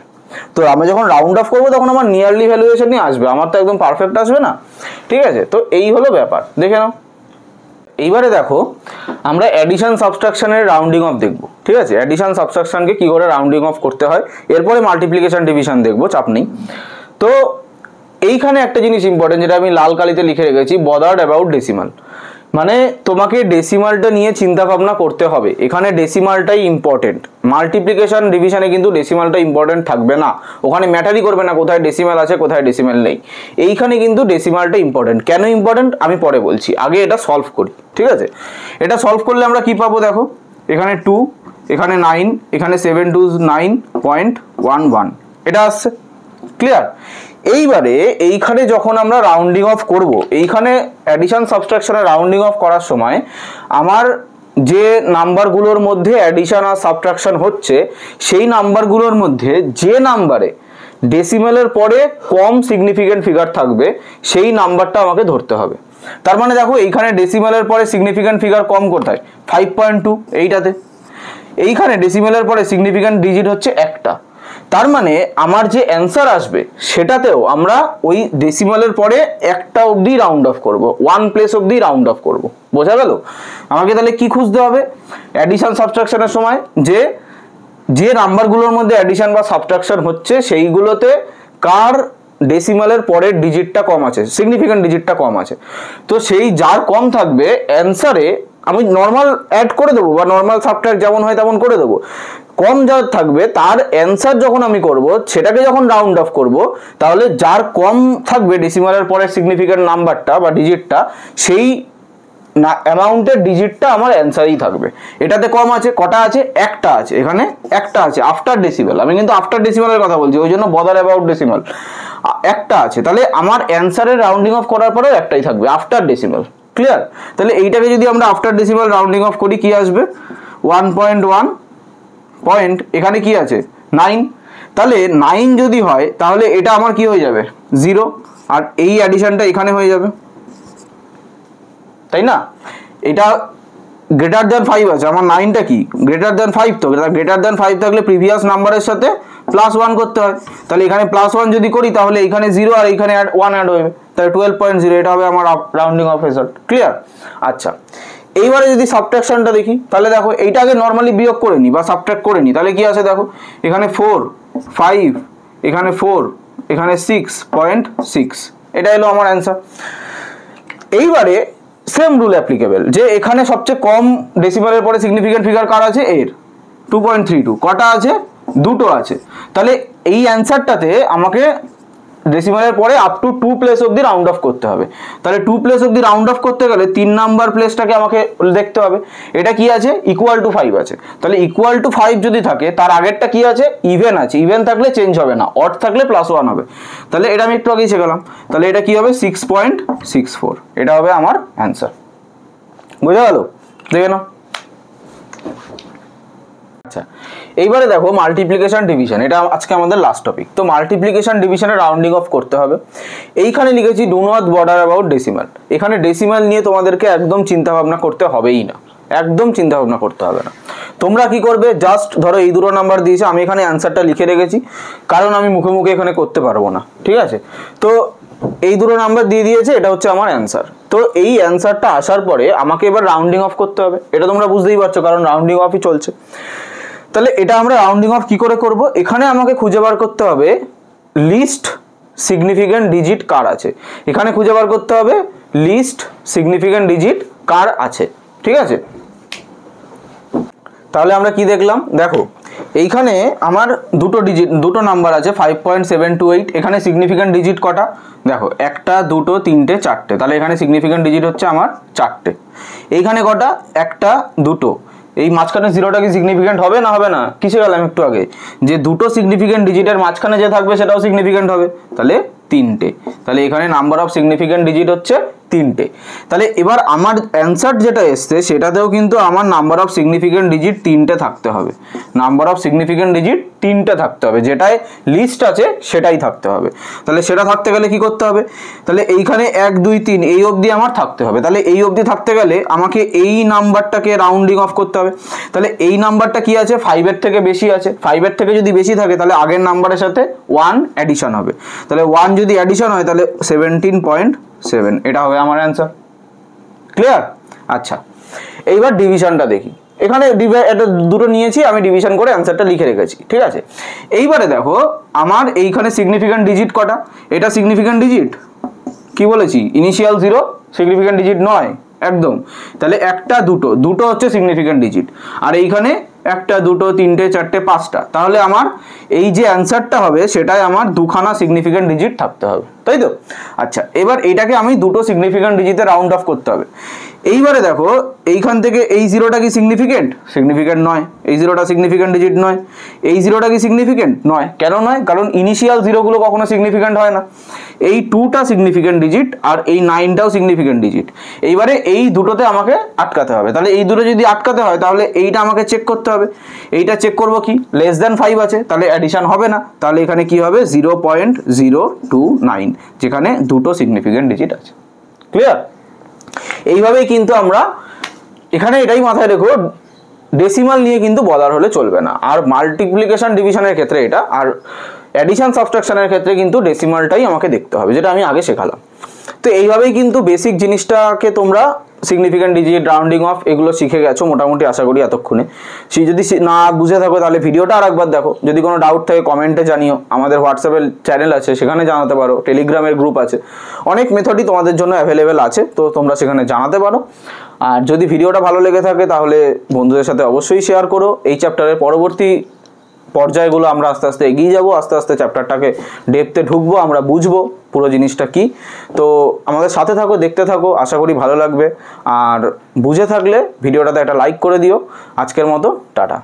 তো আমরা যখন রাউন্ড অফ করবো তখন আমার নিয়ারলি ভ্যালুয়েশনই আসবে, আমার তো একদম পারফেক্ট আসবে না, ঠিক আছে। তো এই হলো ব্যাপার, দেখে নাও। এইবারে দেখো আমরা অ্যাডিশন সাবট্রাকশনের রাউন্ডিং অফ দেখব, ঠিক আছে, অ্যাডিশন সাবট্রাকশনকে কি করে রাউন্ডিং অফ করতে হয়, এরপরে মাল্টিপ্লিকেশন ডিভিশন দেখব, চাপ নেই। তো এইখানে একটা জিনিস ইম্পর্টেন্ট, যেটা আমি লাল কালিতে লিখে রেখেছি, বদার্ড অ্যাবাউট ডেসিমাল। মানে তোমাকে ডেসিমালটা নিয়ে চিন্তা ভাবনা করতে হবে, এখানে ডেসিমালটাই ইম্পর্টেন্ট। মাল্টিপ্লিকেশন ডিভিশনে কিন্তু ডেসিমালটা ইম্পর্টেন্ট থাকবে না, ওখানে ম্যাটারই করবে না কোথায় ডেসিমাল আছে কোথায় ডেসিমাল নেই। এইখানে কিন্তু ডেসিমালটা ইম্পর্টেন্ট। কেন ইম্পর্টেন্ট আমি পরে বলছি, আগে এটা সলভ করি, ঠিক আছে? এটা সলভ করলে আমরা কি পাবো দেখো, এখানে 2, এখানে 9, এখানে 7 2 9.11 এটা আসছে, ক্লিয়ার? এইবারে এইখানে যখন আমরা রাউন্ডিং অফ করব, এইখানে অ্যাডিশন সাবট্রাকশনে রাউন্ডিং অফ করার সময় আমার যে নাম্বারগুলোর মধ্যে অ্যাডিশন আর সাবট্রাকশন হচ্ছে, সেই নাম্বারগুলোর মধ্যে যে নাম্বারে ডেসিমেলের পরে কম সিগনিফিকেন্ট ফিগার থাকবে সেই নাম্বারটা আমাকে ধরতে হবে। তার মানে দেখো এইখানে ডেসিমেলের পরে সিগনিফিকেন্ট ফিগার কম কোথায়, 5.2 এইটাতে। এইখানে ডেসিমেলের পরে সিগনিফিকেন্ট ডিজিট হচ্ছে একটা। তার মানে আমার যে অ্যান্সার আসবে সেটাতেও আমরা ওই ডেসিমালের পরে একটা অবধি রাউন্ড অফ করব, 1 প্লেস অবধি রাউন্ড অফ করব। বোঝা গেল? আমাকে তাহলে কি খুঁজতে হবে অ্যাডিশন সাবট্রাকশনের সময়, যে নাম্বারগুলোর মধ্যে অ্যাডিশন বা সাবট্রাকশন হচ্ছে সেইগুলোতে কার ডেসিমালের পরের ডিজিটটা কম আছে, সিগনিফিকেন্ট ডিজিটটা কম আছে। তো সেই যার কম থাকবে অ্যান্সারে আমি নর্মাল অ্যাড করে দেবো বা নর্মাল সাবট্রাক্ট যেমন হয় তেমন করে দেবো। কম যার থাকবে তার অ্যান্সার যখন আমি করব, সেটাকে যখন রাউন্ড অফ করব, তাহলে যার কম থাকবে ডেসিমালের পরে সিগনিফিকেন্ট নাম্বারটা বা ডিজিটটা, সেই অ্যামাউন্টের ডিজিটটা আমার অ্যান্সারেই থাকবে। এটাতে কম আছে, কটা আছে, একটা আছে, এখানে একটা আছে আফটার ডেসিমাল। আমি কিন্তু আফটার ডেসিমালের কথা বলছি, ওই জন্য বদার অ্যাবাউট ডেসিমাল। একটা আছে, তাহলে আমার অ্যান্সারের রাউন্ডিং অফ করার পরেও একটাই থাকবে আফটার ডেসিমাল, ক্লিয়ার? তাহলে এইটাকে যদি আমরা আফটার ডেসিমাল রাউন্ডিং অফ করি, কি আসবে 1.1 পয়েন্ট, এখানে কি আছে 9। তাহলে 9 যদি হয় তাহলে এটা আমার কি হয়ে যাবে 0, আর এই অ্যাডিশনটা এখানে হয়ে যাবে, তাই না? এটা গ্রেটার দ্যান 5 আছে, আমার 9টা কি গ্রেটার দ্যান 5, তো গ্রেটার দ্যান 5 থাকলে প্রিভিয়াস নাম্বারের সাথে +1 করতে হয়। তাহলে এখানে +1 যদি করি তাহলে এখানে 0 আর এখানে 1 অ্যাড হবে, তাহলে 12.0 এটা হবে আমার রাউন্ডিং অফ রেজাল্ট, ক্লিয়ার? আচ্ছা, এইবারে যদি সাবট্রাকশনটা দেখি, তাহলে দেখো এইটাকে নর্মালি বিয়োগ করে নিই বা সাবট্রাক্ট করে নিই, তাহলে কি আছে দেখো, এখানে 4 5, এখানে 4, এখানে 6.6, এটা হলো আমার অ্যান্সার। এইবারে সেম রুল অ্যাপ্লিকেবল, যে এখানে সবচেয়ে কম ডেসিমালের পরে সিগনিফিকেন্ট ফিগার কার আছে, এর 2.32, কটা আছে, দুটো আছে। তাহলে এই অ্যান্সারটাতে আমাকে ডেসিমালের পরে আপ টু 2 প্লেস অবধি রাউন্ড অফ করতে হবে। তাহলে 2 প্লেস অবধি রাউন্ড অফ করতে গেলে 3 নাম্বার প্লেসটাকে আমাকে দেখতে হবে, এটা কি আছে, ইকুয়াল টু 5 আছে। তাহলে ইকুয়াল টু 5 যদি থাকে, তার আগেরটা কি আছে, ইভেন আছে। ইভেন থাকলে চেঞ্জ হবে না, অড থাকলে +1 হবে। তাহলে এটা আমি একটু আগে শিখে গেলাম। তাহলে এটা কি হবে 6.64, এটা হবে আমার অ্যান্সার। বুঝা গেল? দেখে নাও। আচ্ছা, এইবারে দেখো মাল্টিপ্লিকেশন ডিভিশন, এটা আজকে আমাদের লাস্ট টপিক। তো মাল্টিপ্লিকেশন ডিভিশনে রাউন্ডিং অফ করতে হবে। এইখানে লিখেছি do not border about decimal. এখানে ডেসিমাল নিয়ে তোমাদেরকে একদম চিন্তা ভাবনা করতে হবেই না, একদম চিন্তা ভাবনা করতে হবে না। তোমরা কি করবে, জাস্ট ধরো এই দুটো নাম্বার দিয়েছে, আমি এখানে অ্যান্সারটা লিখে রেখেছি, কারণ আমি মুখে মুখে এখানে করতে পারবো না, ঠিক আছে? তো এই দুটো নাম্বার দিয়ে দিয়েছে, এটা হচ্ছে আমার অ্যান্সার। তো এই অ্যান্সারটা আসার পরে আমাকে এবার রাউন্ডিং অফ করতে হবে, এটা তোমরা বুঝতেই পারছো, কারণ রাউন্ডিং অফই চলছে। তাহলে এটা আমরা রাউন্ডিং অফ কি করে করব, এখানে আমাকে খুঁজে বার করতে হবে লিস্ট সিগনিফিকেন্ট ডিজিট কার আছে। এখানে খুঁজে বার করতে হবে লিস্ট সিগনিফিকেন্ট ডিজিট কার আছে, ঠিক আছে? তাহলে আমরা কি দেখলাম, দেখো এইখানে আমার দুটো নাম্বার আছে 5.728, এখানে সিগনিফিকেন্ট ডিজিট কটা, দেখো 1 2 3 4টে, তাহলে এখানে সিগনিফিকেন্ট ডিজিট হচ্ছে আমার 4টে। এইখানে কটা, 1 2, এই মাঝখানে 0টা কি সিগনিফিকেন্ট হবে না, হবে না? কিসে গেলাম একটু আগে, যে দুটো সিগনিফিকেন্ট ডিজিটের মাঝখানে যে থাকবে সেটাও সিগনিফিকেন্ট হবে, তাহলে 3টে। তাহলে এখানে নাম্বার অফ সিগনিফিকেন্ট ডিজিট হচ্ছে 3টে। তাহলে এবার আমার অ্যান্সার যেটা এসছে সেটাতেও কিন্তু আমার নাম্বার অফ সিগনিফিকেন্ট ডিজিট 3টে থাকতে হবে, নাম্বার অফ সিগনিফিকেন্ট ডিজিট 3টে থাকতে হবে, যেটায় লিস্ট আছে সেটাই থাকতে হবে। তাহলে সেটা থাকতে গেলে কি করতে হবে, তাহলে এইখানে 1 2 3 এই অবধি আমার থাকতে হবে। তাহলে এই অবধি থাকতে গেলে আমাকে এই নাম্বারটাকে রাউন্ডিং অফ করতে হবে। তাহলে এই নাম্বারটা কি আছে, 5 এর থেকে বেশি আছে, 5 এর থেকে যদি বেশি থাকে তাহলে আগের নাম্বারের সাথে 1 অ্যাডিশন হবে। তাহলে 1 যদি অ্যাডিশন হয় তাহলে 17.7, এটা হবে আমার অ্যান্সার, ক্লিয়ার? আচ্ছা, এইবার ডিভিশনটা দেখি। এখানে এটা দুটো নিয়েছি, আমি ডিভিশন করে অ্যান্সারটা লিখে রেখেছি, ঠিক আছে। এইবারে দেখো আমার এইখানে সিগনিফিক্যান্ট ডিজিট কটা, এটা সিগনিফিক্যান্ট ডিজিট কি বলেছি, ইনিশিয়াল 0 সিগনিফিক্যান্ট ডিজিট নয় একদম, তাহলে একটা দুটো হচ্ছে সিগনিফিক্যান্ট ডিজিট, আর এইখানে একটা দুটো তিনটে চারটে পাঁচটা, তাহলে আমার এই যে অ্যান্সারটা হবে সেটাই আমার দুখানা সিগনিফিক্যান্ট ডিজিট থাকতে হবে, তাই তো। আচ্ছা, এবার এইটাকে আমি দুটো সিগনিফিক্যান্ট ডিজিটে রাউন্ড অফ করতে হবে। এইবারে দেখো এইখান থেকে এই 0টা কি সিগনিফিক্যান্ট নয়, এই 0টা সিগনিফিক্যান্ট ডিজিট নয়, এই 0টা কি সিগনিফিক্যান্ট নয়, কেন নয়, কারণ ইনিশিয়াল 0গুলো কখনো সিগনিফিক্যান্ট হয় না। এই 2টা সিগনিফিক্যান্ট ডিজিট আর এই 9টাও সিগনিফিক্যান্ট ডিজিট, এইবারে এই দুটোতে আমাকে আটকাতে হবে। তাহলে এই দুটো যদি আটকাতে হয় তাহলে এইটা আমাকে চেক করতে হবে, এইটা চেক করব কি, লেস দ্যান 5 আছে, তাহলে অ্যাডিশন হবে না, তাহলে এখানে কি হবে 0.029, যেখানে দুটো সিগনিফিক্যান্ট ডিজিট আছে। ক্লিয়ার? এইভাবেই কিন্তু আমরা এখানে এটাই মাথায় রেখো, ডেসিমাল নিয়ে কিন্তু বলার হলে চলবে না, আর মাল্টিপ্লিকেশন ডিভিশনের ক্ষেত্রে এটা, আর অ্যাডিশন সাবট্রাকশনের ক্ষেত্রে কিন্তু ডেসিমালটাই আমাকে দেখতে হবে, যেটা আমি আগে শেখালাম। তো এইভাবেই কিন্তু বেসিক জিনিসটাকে তোমরা সিগনিফিক্যান্ট ডিজিট, রাউন্ডিং অফ এগুলো শিখে গেছো মোটামুটি আশা করি এতক্ষণে। যদি না বুঝে থাকো তাহলে ভিডিওটা আরেকবার দেখো, যদি কোনো ডাউট থাকে কমেন্টে জানিও, আমাদের হোয়াটসঅ্যাপের চ্যানেল আছে সেখানে জানাতে পারো, টেলিগ্রামের গ্রুপ আছে, অনেক মেথডই তোমাদের জন্য অ্যাভেলেবেল আছে, তো তোমরা সেখানে জানাতে পারো। আর যদি ভিডিওটা ভালো লেগে থাকে তাহলে বন্ধুদের সাথে অবশ্যই শেয়ার করো। এই চ্যাপ্টারের পরবর্তী পর্যায়গুলো আমরা আস্তে আস্তে এগিয়ে যাব, আস্তে আস্তে চ্যাপ্টারটাকে ডেপথে ঢুকবো, আমরা বুঝবো পুরো জিনিসটা কি। তো আমাদের সাথে থাকো, দেখতে থাকো, আশা করি ভালো লাগবে। আর বুঝে থাকলে ভিডিওটাতে একটা লাইক করে দিও। আজকের মতো টাটা।